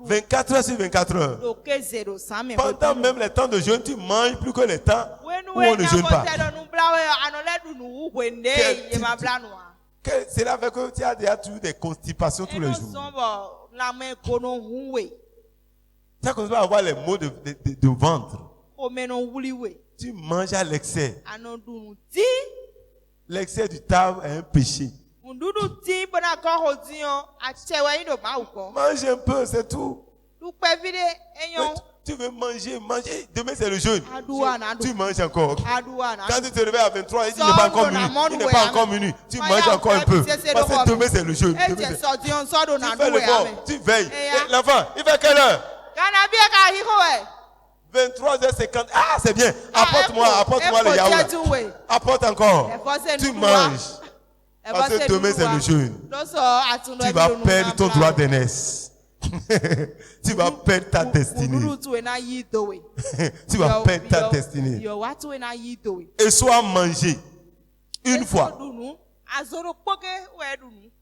24 heures sur 24 heures. Pendant même les temps de jeûne, tu manges plus que les temps où on ne jeûne pas. C'est là que tu as déjà eu des constipations tous les jours. Tu as commencé à avoir les maux de ventre. Tu manges à l'excès. L'excès du tabac est un péché. Mange un peu, c'est tout. Tu veux manger. Demain c'est le jeûne. Tu manges encore. Quand tu te réveilles à 23, il n'est pas encore minuit. Tu manges encore un peu. Parce que demain c'est le jeûne. Tu fais le fort, tu veilles. L'enfant, il fait quelle heure? 23h50. Ah, c'est bien. Apporte-moi le yaourt. Apporte encore. Tu manges. Parce que demain c'est le jeûne. Tu vas perdre ton droit d'aînesse. Tu vas perdre ta destinée. Tu vas perdre ta destinée. Et soit manger une fois.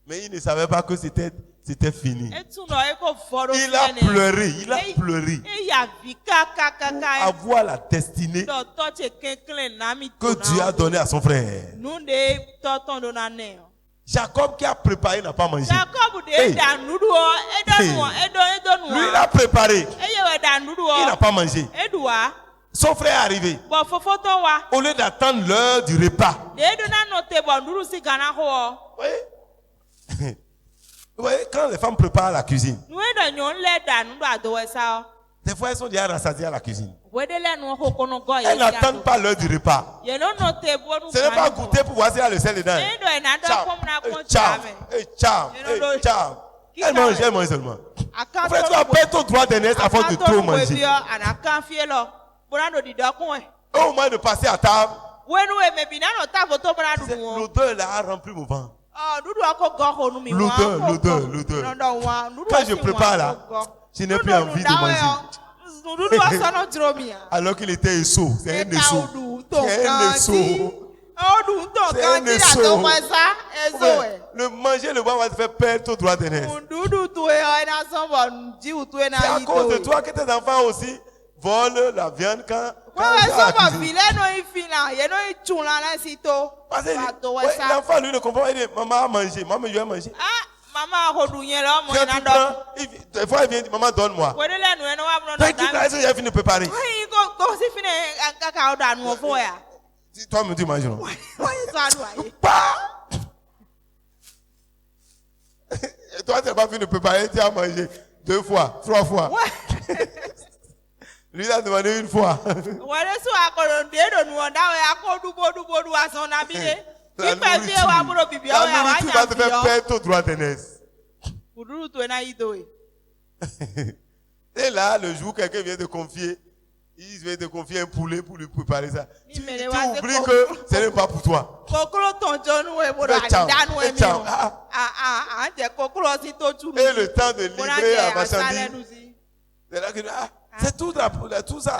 Mais il ne savait pas que c'était fini. Il a pleuré. À voir la destinée que Dieu a donnée à son frère. Jacob qui a préparé n'a pas mangé. Lui il a préparé. Il n'a pas mangé. Son frère est arrivé. Au lieu d'attendre l'heure du repas. Vous voyez, quand les femmes préparent la cuisine, des fois elles sont déjà rassasiées à la cuisine. Elles n'attendent pas l'heure du repas. Ce n'est pas goûter pour voir si elle a le sel dedans. Elle mange seulement. En fait, tu vas perdre ton droit d'aînesse avant de trop manger. Au moment de passer à table, l'odeur là a rempli mon ventre. L'odeur. Quand je prépare là, je n'ai plus envie de manger. Alors qu'il était esseau. C'est un esseau. C'est un essoreau. Le manger, le boire va te faire perdre ton droit d'aînesse. C'est à cause de toi que tes enfants aussi volent la viande quand l'enfant lui ne comprend pas, il dit maman a mangé, maman je vais manger. Des fois il vient dire maman donne-moi. T'inquiète là, j'ai fini de préparer. Toi me dis mange non. Et toi tu n'as pas fini de préparer, tu as mangé 2 fois, 3 fois. Lui a demandé 1 fois. La nourriture va te faire perdre ton droit d'aînesse. Et là, le jour où quelqu'un vient te confier, il vient te confier un poulet pour lui préparer ça. Tu oublies que ce n'est pas pour toi. Et le temps de livrer la marchandise. C'est là que c'est tout ça.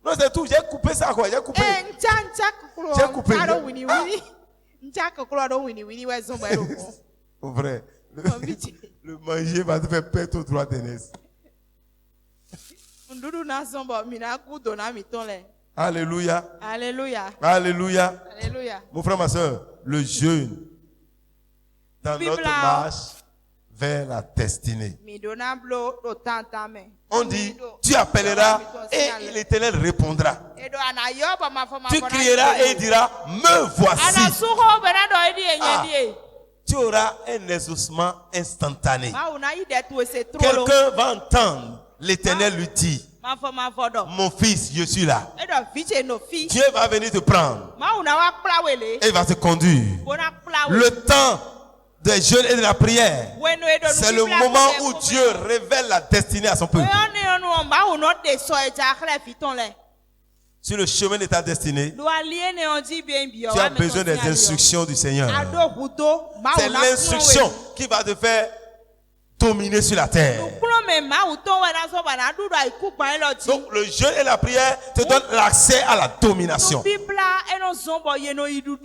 Non, c'est tout. J'ai coupé ça, quoi. J'ai coupé. J'ai coupé. Vrai. Le manger va te faire perdre ton droit d'aînesse. Alléluia. Alléluia. Alléluia. Alléluia. Mon frère, ma soeur, le jeûne dans notre marche vers la destinée. On dit, tu appelleras et l'Éternel répondra. Tu crieras et il dira, me voici. Tu auras un exaucement instantané. Quelqu'un va entendre l'Éternel lui dire, mon fils, je suis là. Dieu va venir te prendre et il va te conduire. Le temps des jeûnes et de la prière, c'est le moment où Dieu révèle la destinée à son peuple. Sur le chemin de ta destinée, tu as besoin des instructions du Seigneur. C'est l'instruction qui va te faire dominer sur la terre. Donc le jeûne et la prière te donnent l'accès à la domination. Il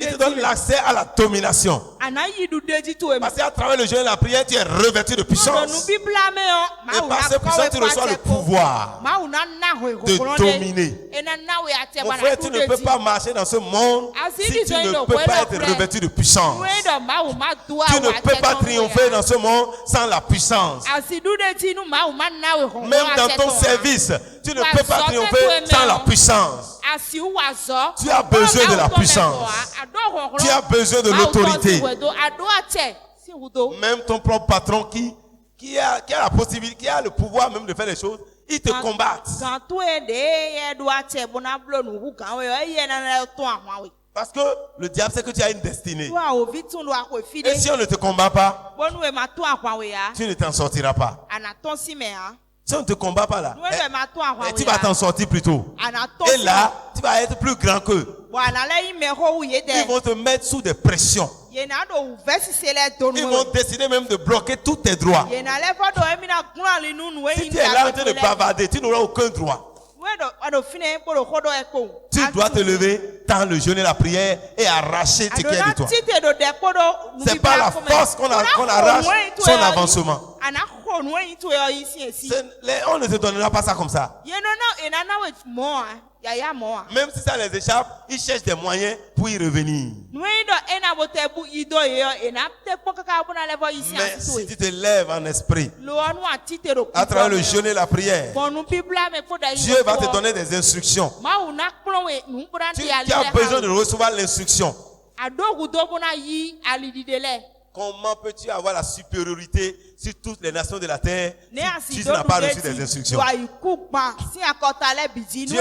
te donne l'accès à la domination. Parce qu'à travers le jeûne et la prière, tu es revêtu de puissance. Et par cette puissance, tu reçois le pouvoir de dominer. Mon frère, tu ne peux pas marcher dans ce monde si tu ne peux pas être revêtu de puissance. Tu ne peux pas triompher dans ce monde sans la puissance. Même dans ton service, tu ne peux pas triompher sans la puissance. Tu as besoin de la puissance. Tu as besoin de l'autorité. Même ton propre patron qui a la possibilité, qui a le pouvoir même de faire des choses, ils te combattent. Parce que le diable sait que tu as une destinée. Et si on ne te combat pas, tu ne t'en sortiras pas. Si on ne te combat pas là, tu vas t'en sortir plus tôt. Et là, tu vas être plus grand qu'eux. Ils vont te mettre sous des pressions. Ils vont décider même de bloquer tous tes droits. Si tu es là en train de bavarder, tu n'auras aucun droit. Tu dois te lever dans le jeûne et la prière et arracher ce qui est de toi. C'est pas la force qu'on arrache son avancement. On ne te donnera pas ça comme ça. Même si ça les échappe, ils cherchent des moyens pour y revenir. Mais si tu te lèves en esprit, à travers le jeûne et la prière, Dieu va te donner des instructions. Tu as besoin de recevoir l'instruction. Comment peux-tu avoir la supériorité sur toutes les nations de la terre si tu n'as pas reçu des instructions? Dieu dit,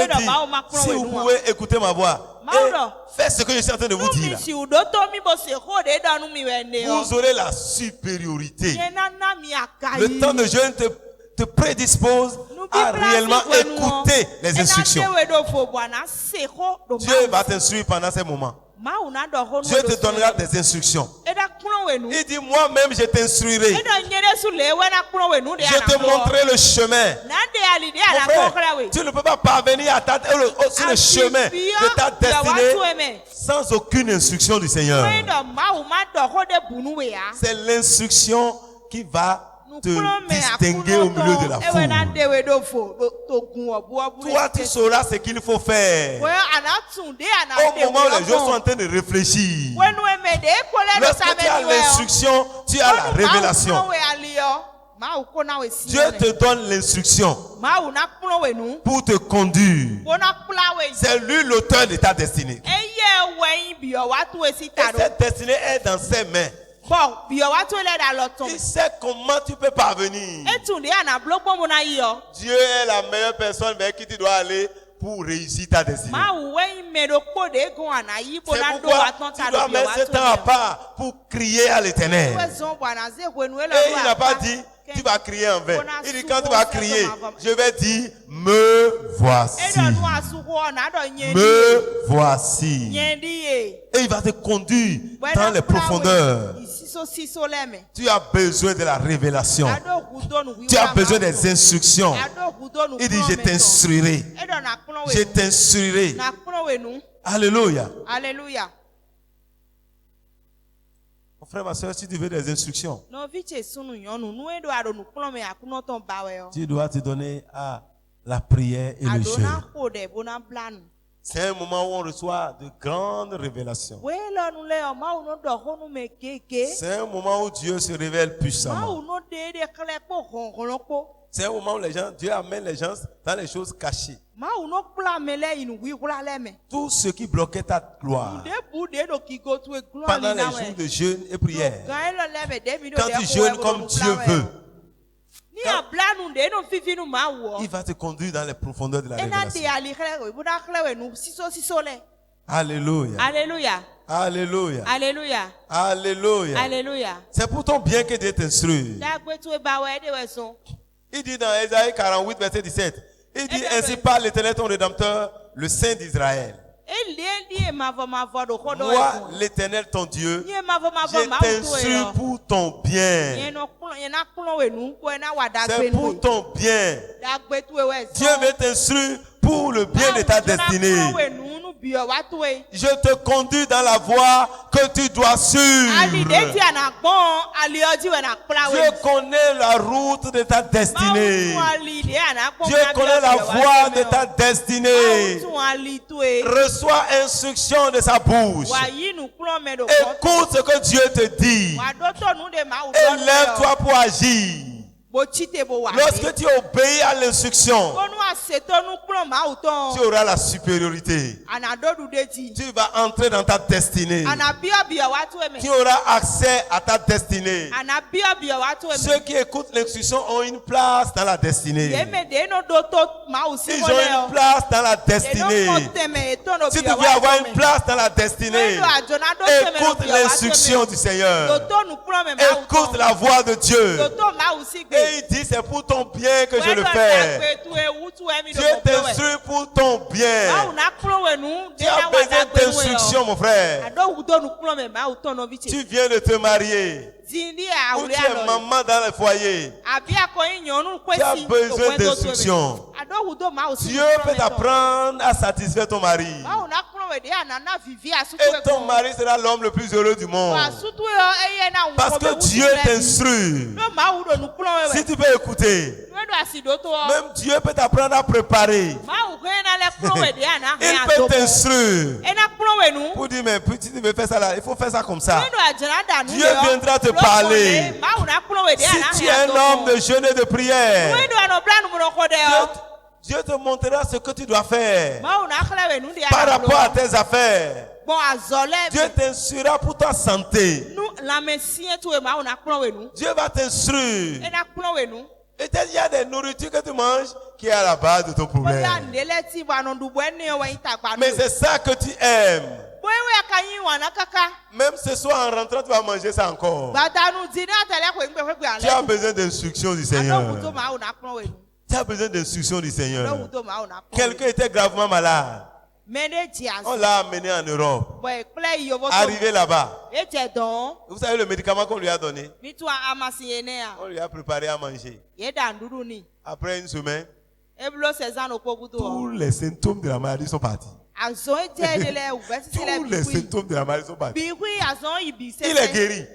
si vous pouvez écouter ma voix et faire ce que je suis en train de vous dire, vous aurez la supériorité. Le temps de jeûne te prédispose à réellement écouter les instructions. Dieu va t'instruire pendant ces moments. Dieu te donnera des instructions. Il dit, moi-même, je t'instruirai. Je te montrerai le chemin. Mon frère, tu ne peux pas parvenir sur le chemin de ta destinée sans aucune instruction du Seigneur. C'est l'instruction qui va te distinguer au milieu de la foule. Toi, tu sauras ce qu'il faut faire. Au moment où les gens sont en train de réfléchir, lorsque tu as l'instruction, tu as la révélation. Dieu te donne l'instruction pour te conduire. C'est lui l'auteur de ta destinée. Et cette destinée est dans ses mains. Il sait comment tu peux parvenir. Dieu est la meilleure personne vers qui tu dois aller pour réussir ta destinée. C'est pourquoi tu dois mettre ce temps à part pour crier à l'Éternel. Et il n'a pas dit tu vas crier en vain. Il dit quand tu vas crier, je vais dire me voici. Me voici. Et il va te conduire dans les profondeurs. Tu as besoin de la révélation. Tu as besoin des instructions. Il dit je t'instruirai. Je t'instruirai. Alléluia. Alléluia. Mon frère, ma soeur, si tu veux des instructions, tu dois te donner à la prière et le jeûne. C'est un moment où on reçoit de grandes révélations. C'est un moment où Dieu se révèle puissamment. C'est un moment où Dieu amène les gens dans les choses cachées. Tout ce qui bloquait ta gloire pendant les jours de jeûne et prière, quand tu jeûnes comme Dieu veut, il va te conduire dans les profondeurs de la révélation. Alléluia. Alléluia. Alléluia. Alléluia. Alléluia. Alléluia. C'est pour ton bien que Dieu t'instruit. Il dit dans Ésaïe 48, verset 17, il dit ainsi parle l'Éternel ton Rédempteur, le Saint d'Israël. Moi, l'Éternel ton Dieu, je t'instruis pour ton bien. C'est pour ton bien. Dieu veut t'instruire pour le bien de ta destinée. Je te conduis dans la voie que tu dois suivre. Dieu connaît la route de ta destinée. Dieu connaît la voie de ta destinée. Reçois instruction de sa bouche. Écoute ce que Dieu te dit. Et lève-toi pour agir. Lorsque tu obéis à l'instruction, tu auras la supériorité. Tu vas entrer dans ta destinée. Tu auras accès à ta destinée. Ceux qui écoutent l'instruction ont une place dans la destinée. Ils ont une place dans la destinée. Si tu veux avoir une place dans la destinée, écoute l'instruction du Seigneur. Écoute la voix de Dieu. Et il dit c'est pour ton bien que je le fais. Dieu t'instruit pour ton bien. Tu as besoin d'instruction, mon frère. Tu viens de te marier. Ou tu es maman dans le foyer. Tu as besoin d'instruction. Dieu peut t'apprendre à satisfaire ton mari. Et ton mari sera l'homme le plus heureux du monde. Parce que Dieu t'instruit. Si tu peux écouter, même Dieu peut t'apprendre à préparer. Il peut t'instruire. Pour dire, mais si tu veux faire ça là, il faut faire ça comme ça. Dieu viendra te parler. Si tu es un homme de jeûne et de prière, Dieu te montrera ce que tu dois faire par rapport à tes affaires. Dieu t'instruira pour ta santé. Dieu va t'instruire. Et il y a des nourritures que tu manges qui est à la base de ton problème. Mais c'est ça que tu aimes. Même ce soir en rentrant, tu vas manger ça encore. Tu as besoin d'instruction du Seigneur. Tu as besoin d'instruction du Seigneur. Quelqu'un était gravement malade. On l'a amené en Europe. Arrivé là-bas. Vous savez le médicament qu'on lui a donné? On lui a préparé à manger. Après une semaine, tous les symptômes de la maladie sont partis. Tous les symptômes de la maladie sont partis. Il est guéri.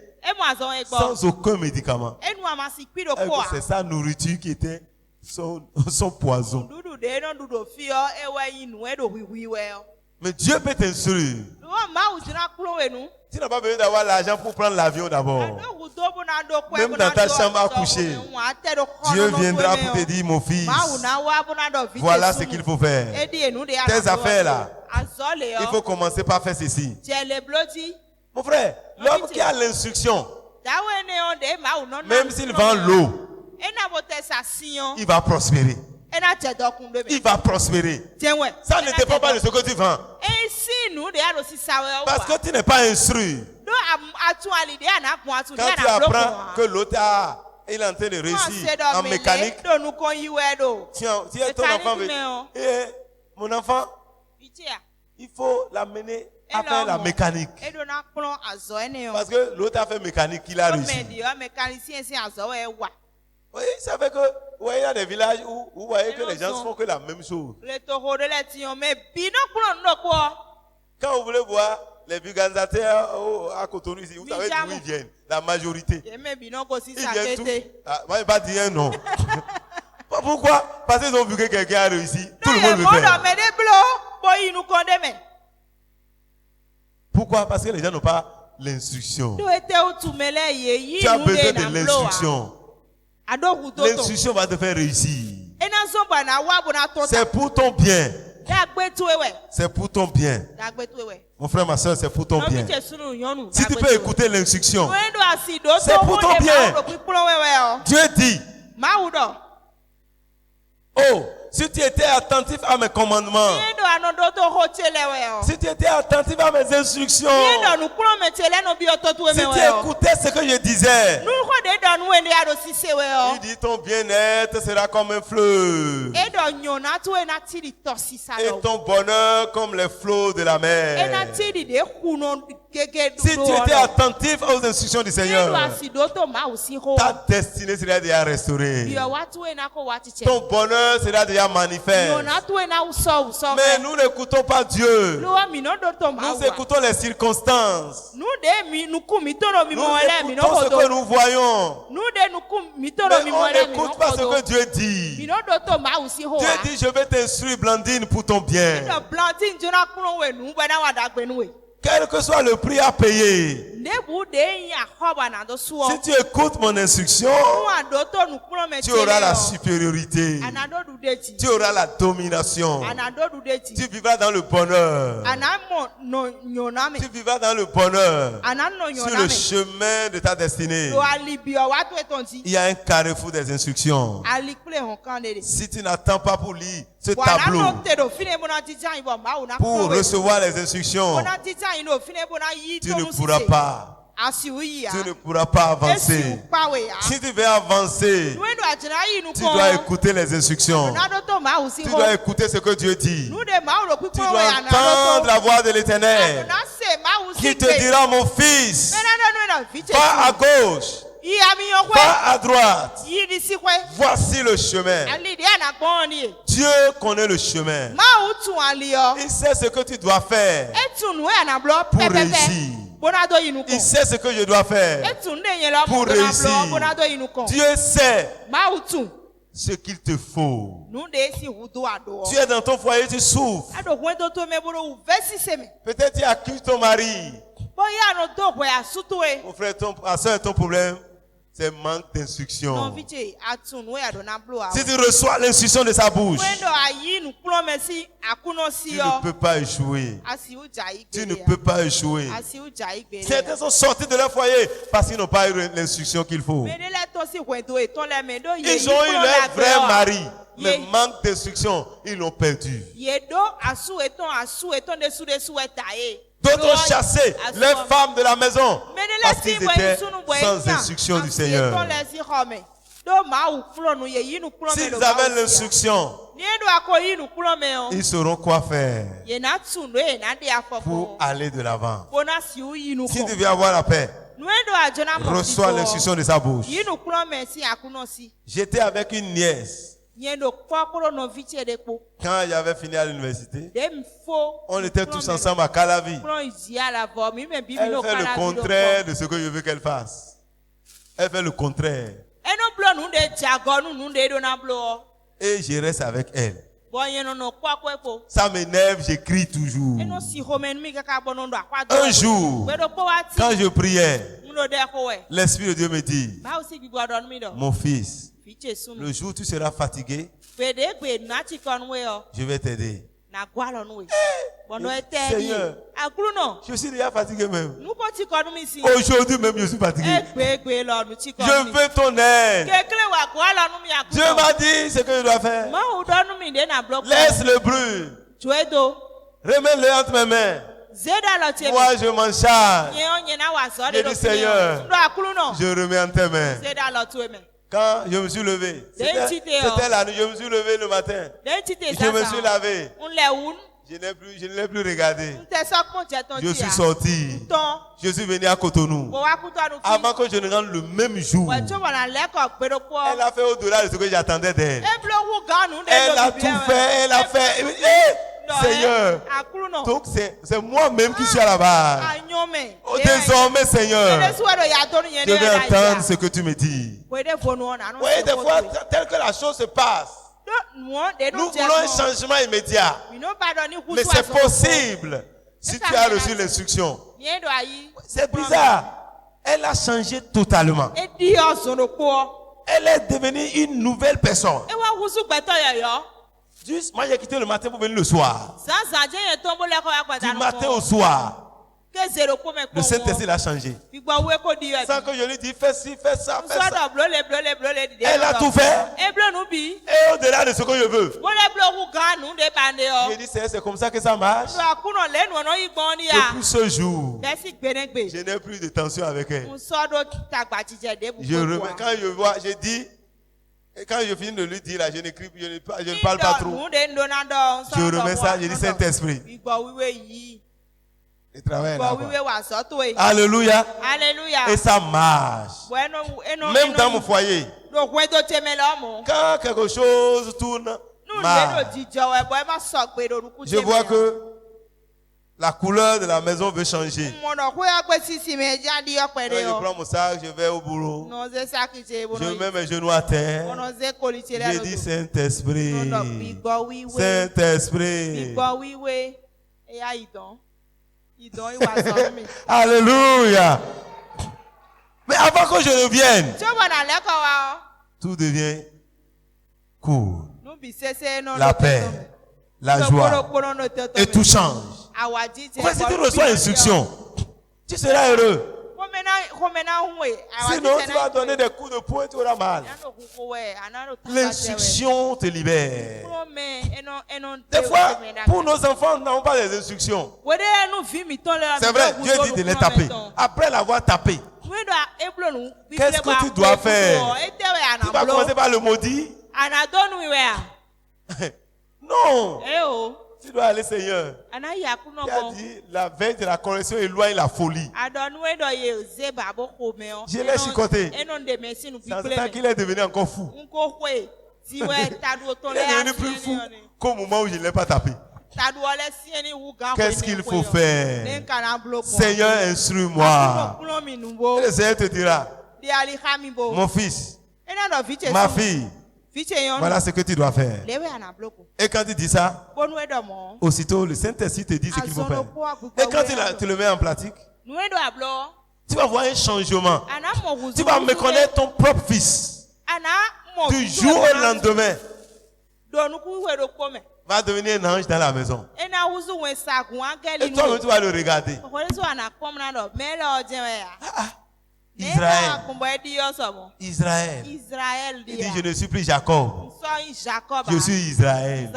Sans aucun médicament. C'est sa nourriture qui était son poison. Mais Dieu peut t'instruire. Tu n'as pas besoin d'avoir l'argent pour prendre l'avion d'abord. Même dans ta chambre à coucher, Dieu viendra pour te dire, mon fils, voilà ce qu'il faut faire. Tes affaires là, il faut commencer par faire ceci. Mon frère, l'homme qui a l'instruction, même s'il vend l'eau, il va prospérer. Il va prospérer. Ça ne dépend pas de ce que tu vends. Parce que tu n'es pas instruit. Quand tu apprends que l'autre il est en train de réussir en mécanique, si ton enfant veut, mon enfant, il faut l'amener à faire la mécanique. Parce que l'autre a fait mécanique, il a réussi. Oui, ça fait que, vous voyez, il y a des villages où vous voyez que les gens font que la même chose. Quand vous voulez voir les vulgarisateurs à Cotonou ici, vous savez d'où ils viennent, la majorité. Ils viennent tous. Moi, je ne vais pas dire non. Pourquoi? Parce qu'ils ont vu que quelqu'un a réussi. Tout le monde le fait. Pourquoi? Parce que les gens n'ont pas l'instruction. Tu as besoin de l'instruction. L'instruction va te faire réussir. C'est pour ton bien. C'est pour ton bien. Mon frère, ma soeur, c'est pour ton bien. Si tu peux écouter l'instruction, c'est pour ton bien. Dieu dit, oh, si tu étais attentif à mes commandements, si tu étais attentif à mes instructions, si tu écoutais ce que je disais, il dit ton bien-être sera comme un fleuve et ton bonheur comme les flots de la mer. Si tu étais attentif aux instructions du Seigneur, ta destinée sera déjà restaurée. Ton bonheur sera déjà manifeste. Mais nous n'écoutons pas Dieu. Nous écoutons les circonstances. Nous écoutons ce que nous voyons. Mais on n'écoute pas ce que Dieu dit. Dieu dit, je vais t'instruire, Blandine, pour ton bien. Quel que soit le prix à payer, si tu écoutes mon instruction, tu auras la supériorité, tu auras la domination, tu vivras dans le bonheur, tu vivras dans le bonheur sur le chemin de ta destinée. Il y a un carrefour des instructions. Si tu n'attends pas pour lire ce tableau, pour recevoir les instructions, tu ne pourras pas. Tu ne pourras pas avancer. Si tu veux avancer, tu dois écouter les instructions. Tu dois écouter ce que Dieu dit. Tu dois entendre la voix de l'Éternel qui te dira, mon fils, va à gauche, va à droite. Voici le chemin. Dieu connaît le chemin. Il sait ce que tu dois faire pour réussir. Il sait ce que je dois faire pour réussir. Dieu sait ce qu'il te faut. Tu es dans ton foyer, tu souffres. Peut-être tu accuses ton mari. Mon frère, ta soeur, ton problème, c'est manque d'instruction. Si tu reçois l'instruction de sa bouche, tu ne peux pas échouer. Tu ne peux pas échouer. Certains sont sortis de leur foyer parce qu'ils n'ont pas eu l'instruction qu'il faut. Ils ont eu leur vrai mari, mais manque d'instruction, ils l'ont perdu. D'autres ont chassé les femmes de la maison parce qu'ils étaient sans instruction du Seigneur. S'ils avaient l'instruction, ils sauront quoi faire pour aller de l'avant. Si tu veux avoir la paix, reçois l'instruction de sa bouche. J'étais avec une nièce. Quand j'avais fini à l'université, on était tous ensemble à Calavi. Elle fait le contraire de ce que je veux qu'elle fasse. Elle fait le contraire. Et je reste avec elle. Ça m'énerve, j'écris toujours. Un jour, quand je priais, l'Esprit de Dieu me dit, mon fils, le jour où tu seras fatigué, je vais t'aider. Seigneur, je suis déjà fatigué même. Aujourd'hui même, je suis fatigué. Je veux ton aide. Dieu m'a dit ce que je dois faire. Laisse le bruit. Remets-le entre mes mains. Moi, je m'en charge. Je dis, Seigneur, je remets en tes mains. Quand je me suis levé, c'était la nuit, je me suis levé le matin. Je me suis lavé. Je ne l'ai plus regardé. Je suis sorti. Je suis venu à Cotonou. Avant que je ne rentre le même jour, elle a fait au-delà de ce que j'attendais d'elle. Elle a tout fait, elle a fait. Seigneur, donc c'est moi-même qui suis à la base. Désormais, Seigneur, je vais entendre ce que tu me dis. Oui, des fois, tel que la chose se passe, nous voulons un changement immédiat. Mais c'est possible si tu as reçu l'instruction. C'est bizarre. Elle a changé totalement. Elle est devenue une nouvelle personne. Juste, moi j'ai quitté le matin pour venir le soir. Du matin au soir. Le Saint-Esprit l'a changé. Sans que je lui dise fais ci, fais ça, fais ça. Elle a tout fait. Et au-delà de ce que je veux. J'ai dit c'est comme ça que ça marche. Depuis ce jour, je n'ai plus de tension avec elle. Quand je vois, je dis. Et quand je finis de lui dire, là, je n'écris plus, je ne parle pas trop. Je remets ça, je dis Saint-Esprit. Il travaille là. Alléluia. Et ça marche. Même dans mon foyer. Quand quelque chose tourne mal, je vois que la couleur de la maison veut changer. Quand je prends mon sac, je vais au boulot. Je mets mes genoux à terre. Je dis Saint-Esprit. Saint-Esprit. Alléluia. Mais avant que je ne vienne, tout devient cool. La paix, la joie, et tout change. Si tu reçois l'instruction, tu seras heureux. Sinon, tu vas donner des coups de poing, tu auras mal. L'instruction te libère. Des fois, pour nos enfants, nous n'avons pas les instructions. C'est vrai, Dieu dit de les taper. Après l'avoir tapé, qu'est-ce que tu dois faire? Tu vas commencer par le maudire? Non. Tu dois aller, Seigneur. Qui a dit la veille de la correction éloigne la folie. Je l'ai chicoté. Sans temps qu'il est devenu encore fou. Il est devenu plus fou qu'au moment où je ne l'ai pas tapé. Qu'est-ce qu'il faut faire? Seigneur, instruis-moi. Et le Seigneur te dira, mon fils, ma fille, voilà ce que tu dois faire. Et quand tu dis ça, aussitôt le Saint-Esprit te dit ce qu'il faut faire. Et quand tu le mets en pratique, tu vas voir un changement. Tu vas reconnaître ton propre fils. Du jour au lendemain, va devenir un ange dans la maison. Et toi-même, tu vas le regarder. Israël. Il dit, je ne suis plus Jacob. Je suis Israël.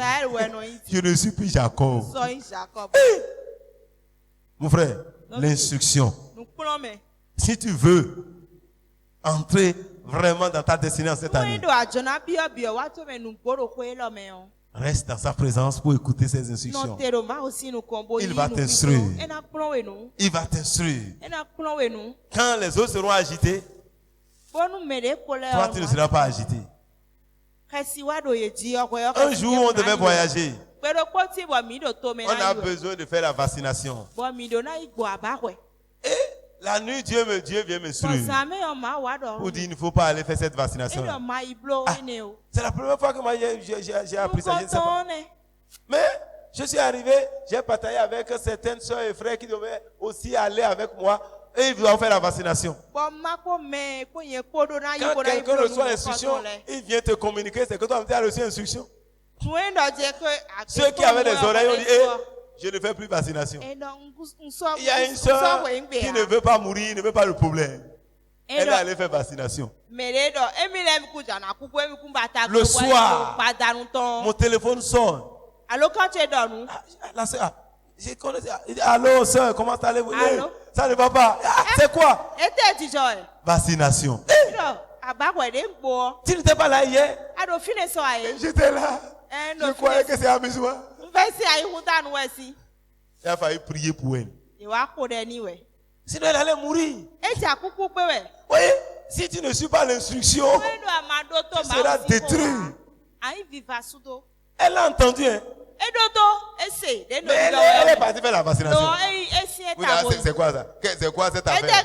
Je ne suis plus Jacob. Mon frère, l'instruction. Si tu veux entrer vraiment dans ta destinée en cette année. Reste dans sa présence pour écouter ses instructions. Il va t'instruire. Il va t'instruire. Quand les autres seront agités, toi tu ne seras pas agité. Un jour on devait voyager. On a besoin de faire la vaccination. Et la nuit, Dieu vient m'instruire pour dire il ne faut pas aller faire cette vaccination. C'est la première fois que moi j'ai appris ça, je ne sais pas. Mais je suis arrivé, j'ai partagé avec certaines soeurs et frères qui devaient aussi aller avec moi et ils doivent faire la vaccination. Quand quelqu'un reçoit l'instruction, il vient te communiquer, c'est que toi tu as reçu l'instruction. Ceux qui avaient des oreilles ont dit je ne fais plus vaccination. Il y a une soeur qui ne veut pas mourir, ne veut pas le problème. Elle est allée faire vaccination. Le soir, mon téléphone sonne. Allô, soeur, comment allez-vous? Ça ne va pas. C'est quoi? Vaccination. Tu n'étais pas là hier? J'étais là. Je croyais que c'est amusement. Il a fallu prier pour elle. Sinon, elle allait mourir. Oui, si tu ne suis pas l'instruction, tu seras détruit. Elle a entendu, hein? Mais elle est partie faire la vaccination. C'est quoi ça? C'est quoi cette affaire?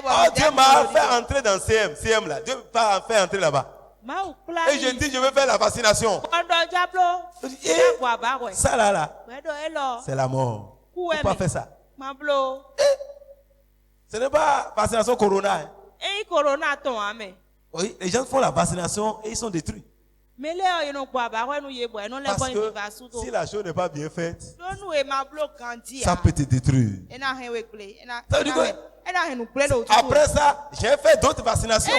Oh, Dieu m'a fait entrer dans CM là. Dieu m'a fait entrer là-bas. Et je dis, je veux faire la vaccination. Ça là, c'est la mort. Faut pas faire ça. Ce n'est pas vaccination corona. Hein. Oui, les gens font la vaccination et ils sont détruits. Parce que si la chose n'est pas bien faite, ça peut te détruire. Ça veut dire que après ça, j'ai fait d'autres vaccinations.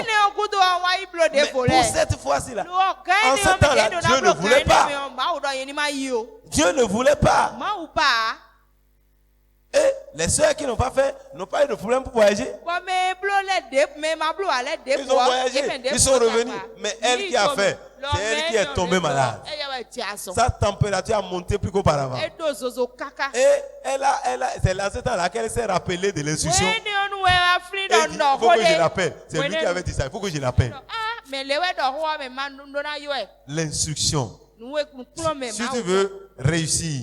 Mais pour cette fois-ci là, en ce temps-là, Dieu ne voulait pas. Dieu ne voulait pas. Et les soeurs qui n'ont pas fait, n'ont pas eu de problème pour voyager. Ils ont voyagé, ils sont revenus. Mais elle qui a fait, c'est elle qui est tombée malade. Sa température a monté plus qu'auparavant. Et c'est dans ce temps-là qu'elle s'est rappelée de l'instruction. Il faut que je l'appelle. C'est lui qui avait dit ça. Il faut que je l'appelle. L'instruction. Si tu veux réussir,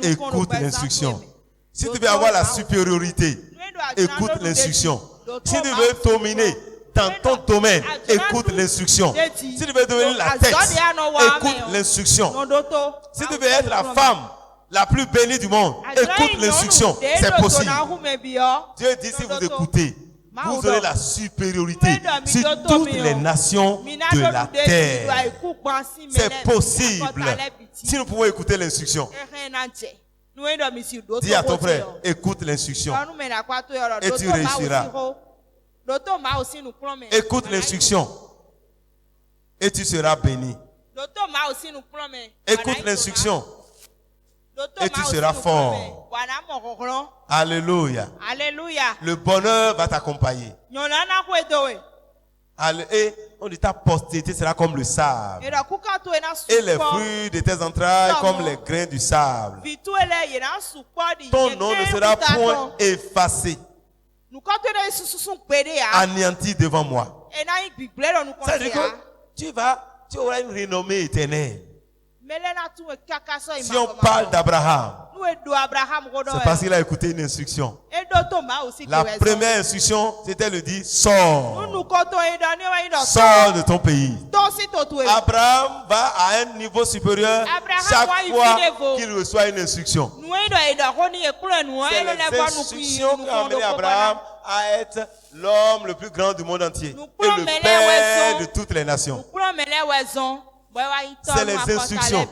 écoute l'instruction. Si tu veux avoir la supériorité, écoute l'instruction. Si tu veux dominer dans ton domaine, écoute l'instruction. Si tu veux devenir la tête, écoute l'instruction. Si tu veux être la femme la plus bénie du monde, écoute l'instruction. C'est possible. Dieu dit si vous écoutez, vous aurez la supériorité sur toutes les nations de la terre. C'est possible. Si nous pouvons écouter l'instruction. Dis à ton frère, écoute l'instruction et tu réussiras. Écoute l'instruction et tu seras béni. Écoute l'instruction et tu seras fort. Alléluia. Le bonheur va t'accompagner. Et on dit ta postérité sera comme le sable. Et les fruits de tes entrailles comme les grains du sable. Ton nom ne sera point effacé, anéanti devant moi. C'est-à-dire que tu auras une renommée éternelle. Si on parle d'Abraham, c'est parce qu'il a écouté une instruction. La première instruction, c'était de dire sors. Sors de ton pays. Abraham va à un niveau supérieur chaque fois qu'il reçoit une instruction. C'est les instructions qui ont amené Abraham à être l'homme le plus grand du monde entier et le père de toutes les nations. C'est les instructions.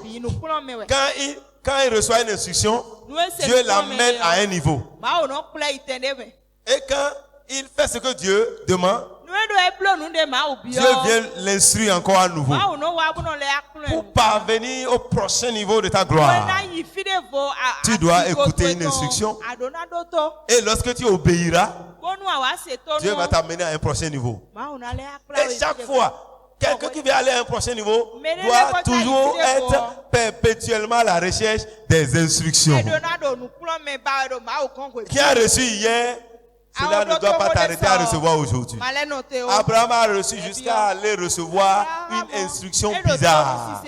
Quand il reçoit une instruction, Dieu l'amène à un niveau. Et quand il fait ce que Dieu demande, Dieu vient l'instruire encore à nouveau pour parvenir au prochain niveau de ta gloire. tu dois écouter une instruction. Et lorsque tu obéiras, Dieu va t'amener à un prochain niveau. Et chaque fois, quelqu'un qui veut aller à un prochain niveau doit toujours être perpétuellement à la recherche des instructions. Qui a reçu hier, cela ne doit pas t'arrêter à recevoir aujourd'hui. Abraham a reçu jusqu'à aller recevoir une instruction bizarre.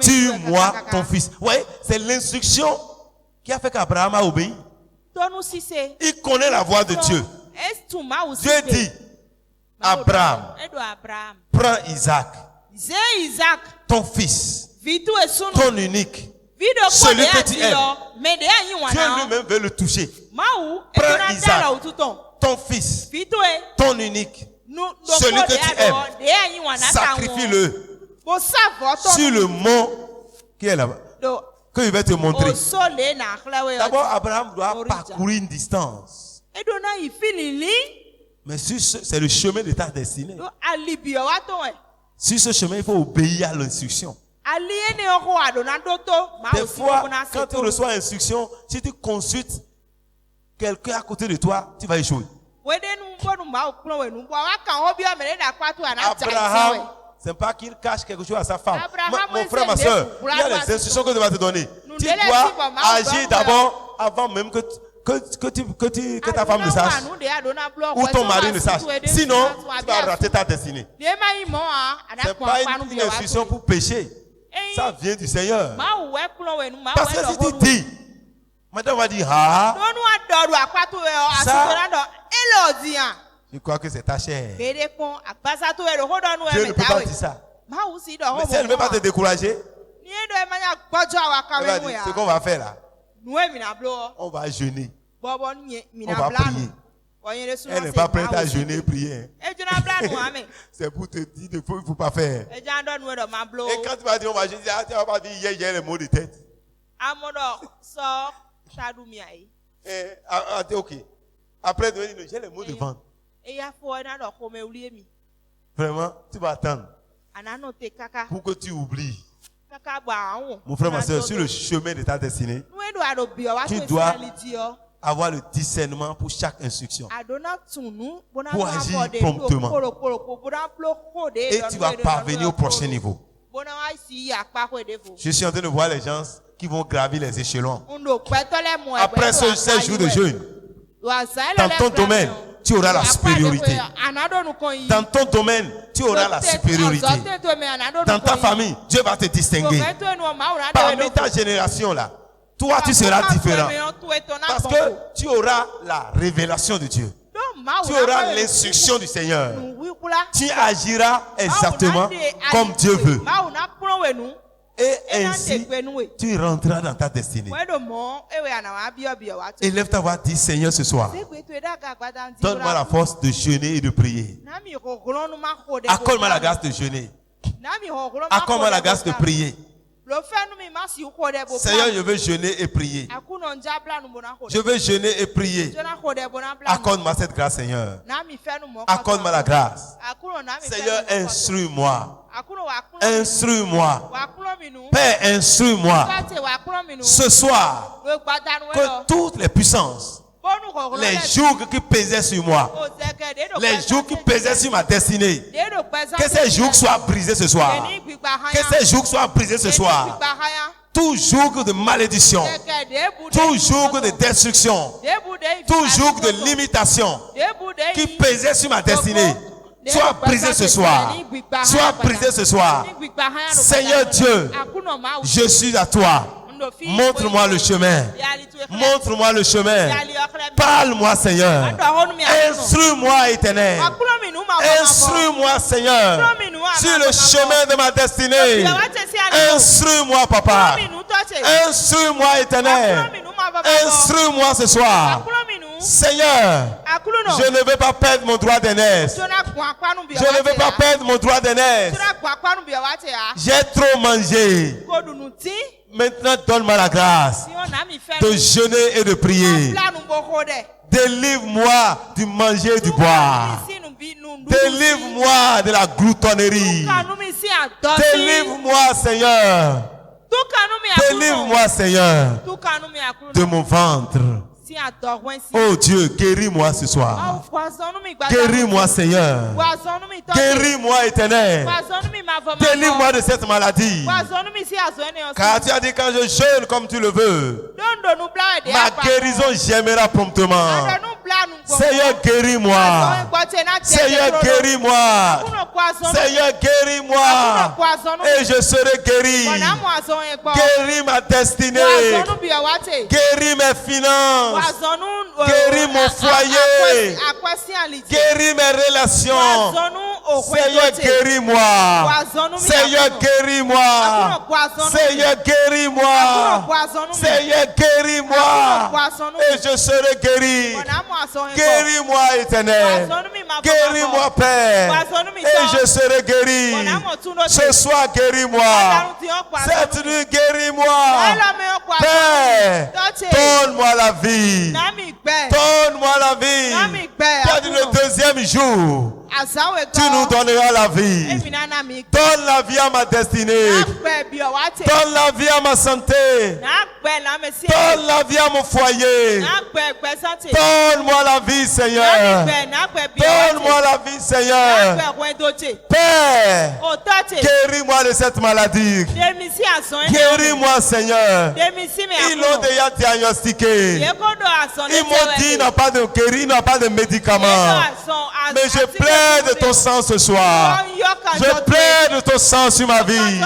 Tue-moi ton fils. Oui, c'est l'instruction qui a fait qu'Abraham a obéi. Il connaît la voix de Dieu. Dieu dit, Abraham, prends Isaac, ton fils, ton unique, celui que tu aimes. Dieu lui-même veut le toucher. Prends Isaac, ton fils, ton unique, celui que tu aimes. Sacrifie-le sur le mont qui est là-bas, que je vais te montrer. D'abord, Abraham doit parcourir une distance. Mais c'est le chemin de ta destinée. Sur ce chemin, il faut obéir à l'instruction. Des fois, quand tu reçois l'instruction, si tu consultes quelqu'un à côté de toi, tu vas échouer. Abraham, c'est pas qu'il cache quelque chose à sa femme. Mon frère, ma soeur, il y a des instructions que tu vas te donner. Tu dois agir d'abord avant même que ta femme ne sache ou ton mari ne sache. Sinon, tu vas rater ta destinée. Ce n'est pas une instruction pour pécher. Ça vient du Seigneur. Parce que si tu dis, maintenant on va dire, ah, ça, je crois que c'est ta chair. Dieu ne peut pas dire ça. Mais si elle ne veut pas te décourager, elle va dire, ce qu'on va faire là, on va jeûner. On va prier. Elle n'est pas prête à jeûner et prier. C'est pour te dire, il ne faut pas faire. Et quand tu vas dire, on va jeûner, tu ne vas pas dire, il y a les mots de tête. Ok. Après, j'ai les mots de ventre. Vraiment, tu vas attendre pour que tu oublies. Mon frère, ma soeur, sur le chemin de ta destinée, tu dois avoir le discernement pour chaque instruction, pour agir promptement, et tu vas parvenir au prochain niveau. Je suis en train de voir les gens qui vont gravir les échelons. Après ce jour de jeûne, dans ton domaine, tu auras la supériorité. Dans ton domaine, tu auras la supériorité. Dans ta famille, Dieu va te distinguer. Parmi ta génération là, toi tu seras différent. Parce que tu auras la révélation de Dieu. Tu auras l'instruction du Seigneur. Tu agiras exactement comme Dieu veut. Et ainsi, tu rentreras dans ta destinée. Élève ta voix, dis Seigneur ce soir, donne-moi la force de jeûner et de prier. Accorde-moi la grâce de jeûner. Accorde-moi la grâce de prier. Seigneur, je veux jeûner et prier. Je veux jeûner et prier. Accorde-moi cette grâce, Seigneur. Accorde-moi la grâce. Seigneur, instruis-moi. Instruis-moi. Père, instruis-moi. Ce soir, que toutes les puissances, les jougs qui pesaient sur moi, les jougs qui pesaient sur ma destinée, que ces jougs soient brisés ce soir. Que ces jougs soient brisés ce soir. Tout joug de malédiction, tout joug de destruction, tout joug de limitation qui pesait sur ma destinée, soit brisé ce soir. Soit brisé ce soir. Seigneur Dieu, je suis à toi. Montre-moi le chemin. Montre-moi le chemin. Parle-moi, Seigneur. Instruis-moi, Éternel. Instruis-moi, Seigneur, sur le chemin de ma destinée. Instruis-moi, Papa. Instruis-moi, Éternel. Instruis-moi ce soir. Seigneur, je ne veux pas perdre mon droit d'aînesse. Je ne veux pas perdre mon droit d'aînesse. J'ai trop mangé. Maintenant, donne-moi la grâce de jeûner et de prier. Délivre-moi du manger et du boire. Délivre-moi de la gloutonnerie. Délivre-moi, Seigneur, Délivre-moi, Seigneur, de mon ventre. Oh Dieu, guéris-moi ce soir. Guéris-moi, Seigneur. Guéris-moi, Éternel. Délivre-moi de cette maladie. Car tu as dit quand je jeûne comme tu le veux, ma guérison j'aimerai promptement. Seigneur, guéris-moi. Seigneur, guéris-moi. Seigneur, guéris-moi. Et je serai guéri. Guéris ma destinée. Guéris mes finances. Guéris mon foyer. Guéris mes relations. Seigneur, guéris-moi. Seigneur, guéris-moi. Seigneur, guéris-moi. Seigneur, guéris-moi. Et je serai guéri. Guéris-moi, Éternel. Guéris-moi, Père. Et je serai guéri. Ce soir, guéris-moi. Cette nuit, guéris-moi. Père, donne-moi la vie. Donne-moi la vie. Peut-être le deuxième jour, tu nous donneras la vie. Donne la vie à ma destinée. Donne la vie à ma santé. Donne la vie à mon foyer. Donne-moi la vie, Seigneur. Donne-moi la vie, Seigneur. Père, guéris-moi de cette maladie. Guéris-moi, Seigneur. Ils l'ont déjà diagnostiqué. Ils m'ont dit qu'il n'a pas de guéri, il n'a pas de médicaments. Mais je plaide ton sang ce soir. Je plaide ton sang sur ma vie.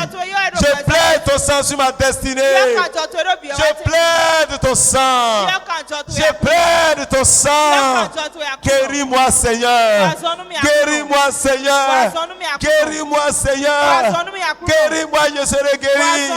Je plaide ton sang sur ma destinée. Je plaide ton sang. Je plaide ton sang. Guéris-moi, Seigneur. Guéris-moi, Seigneur. Guéris-moi, Seigneur. Guéris-moi, je serai guéri.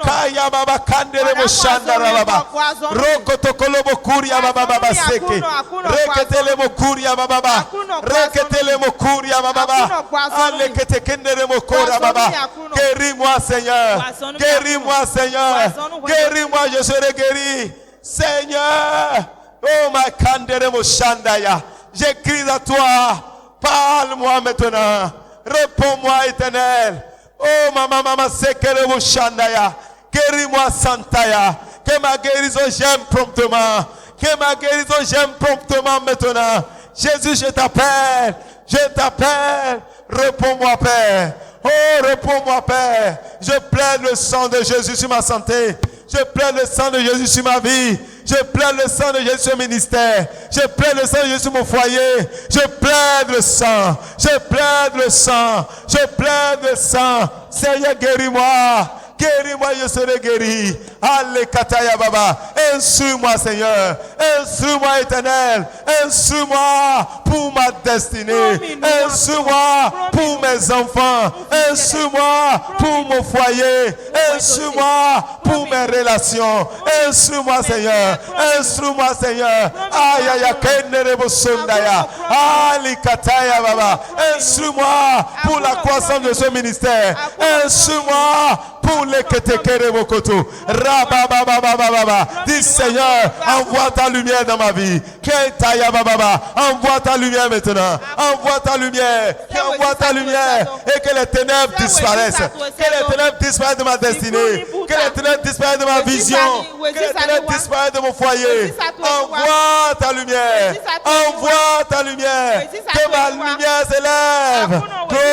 Kaya baba kandere mo shandara baba. Rokotokolo mo kuria baba baba seke. Reketele mo kuria baba baba. Reketele mo kuria baba baba. Alekete kendere mo kora baba. Guéris-moi, Seigneur. Guéris-moi, Seigneur. Guéris-moi, je serai guéri. Seigneur. Oh ma kandere mo shandaya. Je crie à toi. Parle-moi maintenant. Réponds-moi, Éternel. Oh mama sekere mo shandaya. Guéris-moi, Santaya. Que ma guérison j'aime promptement. Que ma guérison j'aime promptement maintenant. Jésus, je t'appelle. Je t'appelle. Réponds-moi, Père. Oh, réponds-moi, Père. Je plaide le sang de Jésus sur ma santé. Je plaide le sang de Jésus sur ma vie. Je plaide le sang de Jésus sur le ministère. Je plaide le sang de Jésus sur mon foyer. Je plaide le sang. Je plaide le sang. Je plaide le sang. Seigneur, guéris-moi. Guéris-moi, je serai guéri. Allez, Kataya Baba. Instruis-moi, Seigneur. Instruis-moi, Éternel. Instruis-moi pour ma destinée. Instruis-moi pour mes enfants. Instruis-moi pour mon foyer. Instruis-moi pour mes relations. Instruis-moi, Seigneur. Instruis-moi, Seigneur. Aïe, aïe, aïe, Sondaya. Allez, Kataya Baba. Instruis-moi pour la croissance de ce ministère. Instruis-moi pour les ketekere bokoto. Rababababababa. Dis Seigneur, envoie ta lumière dans ma vie. Ketaya bababa. Envoie ta lumière maintenant. Envoie ta lumière. Envoie ta lumière. Et que les ténèbres disparaissent. Que les ténèbres disparaissent de ma destinée. Que les ténèbres disparaissent de ma vision. Que les ténèbres disparaissent de mon foyer. Envoie ta lumière. Envoie ta lumière. Que ma lumière s'élève. Que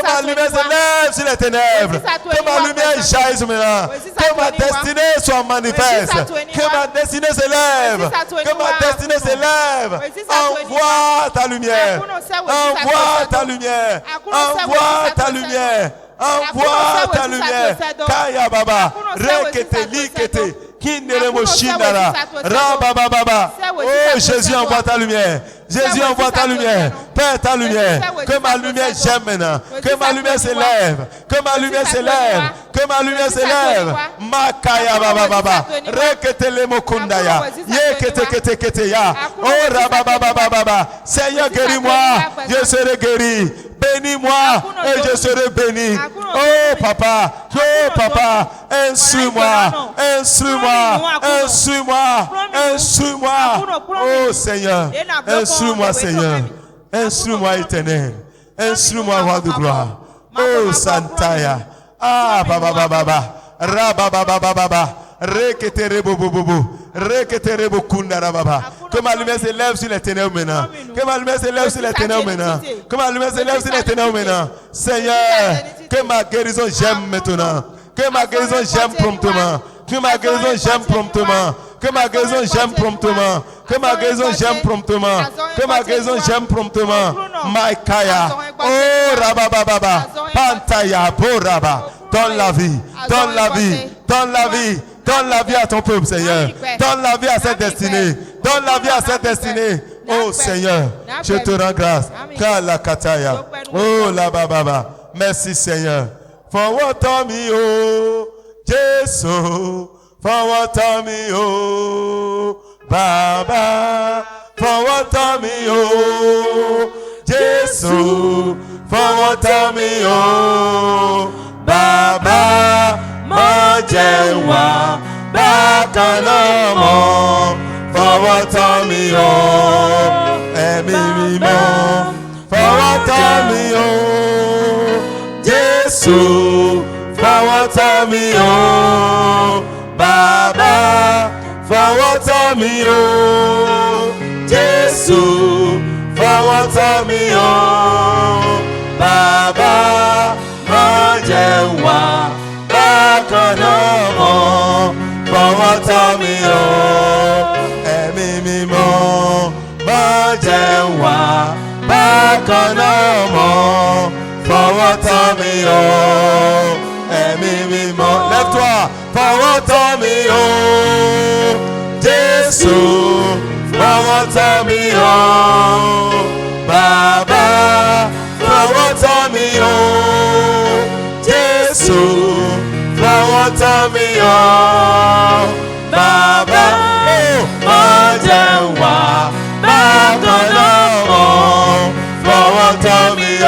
ma lumière s'élève sur les ténèbres. Que ma lumière jaillisse maintenant. Que ma destinée soit manifeste. Que ma destinée s'élève. Que ma destinée s'élève. Envoie ta lumière. Envoie ta lumière. Envoie ta lumière. Envoie ta lumière. Kaya baba. Rekete likete. Kinderemo shindara. Rabababa. Oh Jésus, envoie ta lumière. Jésus, envoie ta lumière. Père, ta lumière. Que ma lumière j'aime maintenant. Que ma lumière s'élève. Que ma lumière s'élève. Que ma lumière s'élève. Makaya baba baba. Rekete le mokundaya. Yekete kete kete ya. Oh rabababa baba. Seigneur, guéris-moi. Je serai guéri. Bénis-moi et je serai béni. Oh papa, oh papa, instruis-moi, instruis-moi, instruis-moi, instruis-moi. Oh Seigneur, instruis-moi Seigneur, instruis-moi Éternel, instruis-moi roi de gloire. Oh Santaya, Ah, baba, baba, baba. Rabababababa. Que ma lumière s'élève sur les ténèbres maintenant. Que ma lumière s'élève sur les ténèbres maintenant. Que ma lumière s'élève sur les ténèbres maintenant. Seigneur, que ma guérison j'aime maintenant. Que ma guérison j'aime promptement. Que ma guérison j'aime promptement. Que ma guérison j'aime promptement. Que ma guérison j'aime promptement. Que ma guérison j'aime promptement. Maikaya. Oh rabababa. Pantaya. Boraba. Donne la vie. Donne la vie. Donne la vie. Donne la vie à ton peuple, Seigneur. Donne la vie à cette destinée. Donne la vie à cette destinée. Oh Seigneur, je te rends grâce. Kalakataya. Oh la baba. Merci Seigneur. Forward me, oh Jesus. Forward me, oh Baba. Forward me, oh Jesus. Forward me, oh Baba. Majewa bakanamo forward me oh emimo forward me oh Jesus forward me oh Baba forward me oh Jesus forward me oh Baba Majewa bakanamo forward me oh emimo majewa bakanamo forward me oh emimo. Lève-toi, forward me oh Jesus, forward me oh Baba, forward me oh Jesus. Forward me oh Baba, oh Majewa bakanamo forward me oh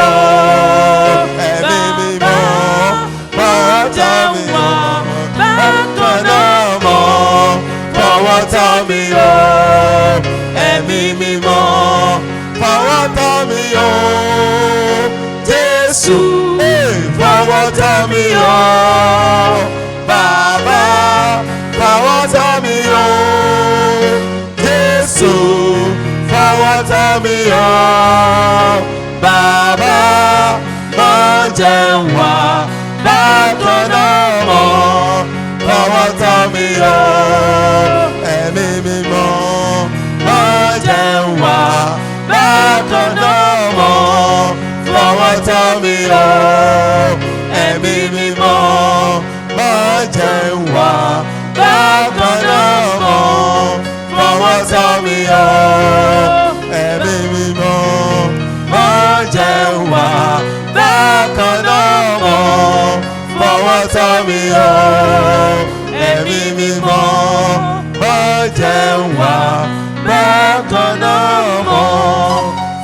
emimo forward me oh bakanamo forward me oh emimo forward me oh Jesus. Forward me oh Baba, forward me oh Jesus, forward me oh Baba, Majewa bakanamo forward me oh emimo Majewa bakanamo forward me oh emimo Majewa bakanamo forward me oh emimo Majewa bakanamo forward me oh emimo Majewa bakanamo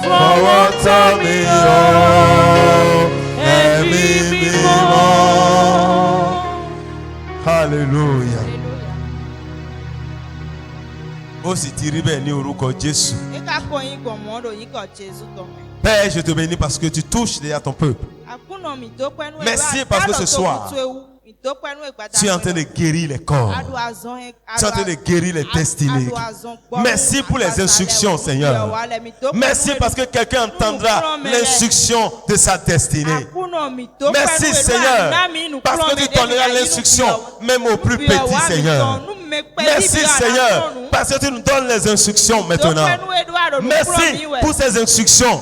forward me oh emimo. Hallelujah. Ó sì ti rí bẹ́ẹ̀ ní orúkọ Jésù. Père, je te bénis parce que tu touches déjà ton peuple. Merci parce que ce soir, tu es en train de guérir les corps. Tu es en train de guérir les destinées. Merci pour les instructions, Seigneur. Merci parce que quelqu'un entendra l'instruction de sa destinée. Merci, Seigneur, parce que tu donneras l'instruction même au plus petit, Seigneur. Merci, Seigneur, parce que tu nous donnes les instructions maintenant. Merci pour ces instructions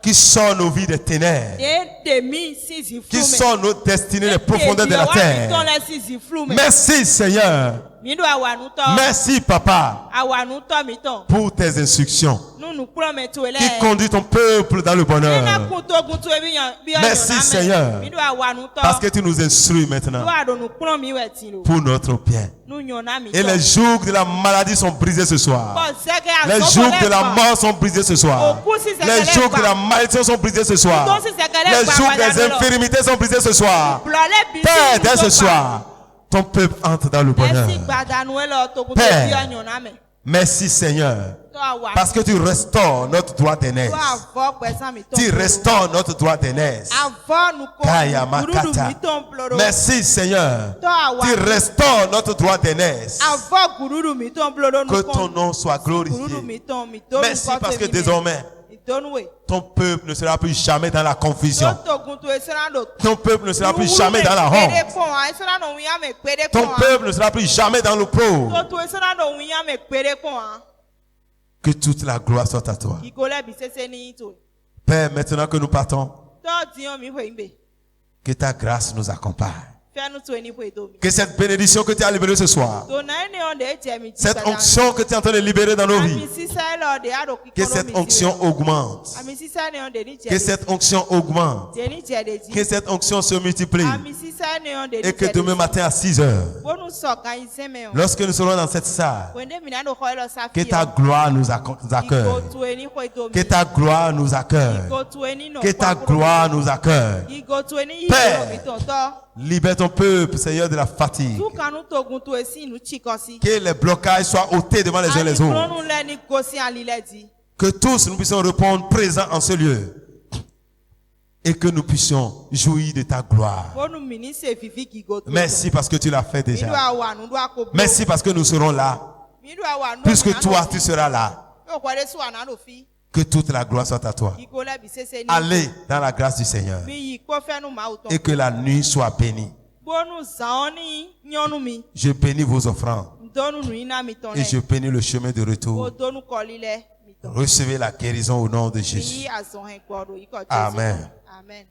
qui sortent nos vies des ténèbres, qui sortent nos destinées des profondeurs de la terre. Merci, Seigneur. Merci, Papa, pour tes instructions qui conduisent ton peuple dans le bonheur. Merci, Seigneur, parce que tu nous instruis maintenant pour notre bien. Et les jours de la maladie sont brisés ce soir. Les jours de la mort sont brisés ce soir. Les jours de la malédiction sont brisés ce soir. Les jours des infirmités sont brisés ce soir. Père, dès ce soir, ton peuple entre dans le bonheur. Père, merci Seigneur, Parce que tu restaures notre droit d'aînesse. Tu restaures notre droit d'aînesse. Kaya Makata. Merci Seigneur. Tu restaures notre droit d'aînesse. Que ton nom soit glorifié. Merci parce que désormais, ton peuple ne sera plus jamais dans la confusion. Ton peuple ne sera plus jamais dans la honte. Ton peuple ne sera plus jamais dans le pauvre. Que toute la gloire soit à toi. Père, maintenant que nous partons, que ta grâce nous accompagne. Que cette bénédiction que tu as libérée ce soir, cette onction que tu es en train de libérer dans nos vies, que cette onction augmente. Que cette onction augmente. Que cette onction se multiplie. Et que demain matin à 6 heures, lorsque nous serons dans cette salle, que ta gloire nous accueille. Que ta gloire nous accueille. Que ta gloire nous accueille. Père, libère ton peuple, Seigneur, de la fatigue. Que les blocages soient ôtés devant les uns et les autres. Que tous nous puissions répondre présents en ce lieu. Et que nous puissions jouir de ta gloire. Merci parce que tu l'as fait déjà. Merci parce que nous serons là. Puisque toi, tu seras là. Que toute la gloire soit à toi. Allez dans la grâce du Seigneur. Et que la nuit soit bénie. Je bénis vos offrandes. Et je bénis le chemin de retour. Recevez la guérison au nom de Jésus. Amen. Amen.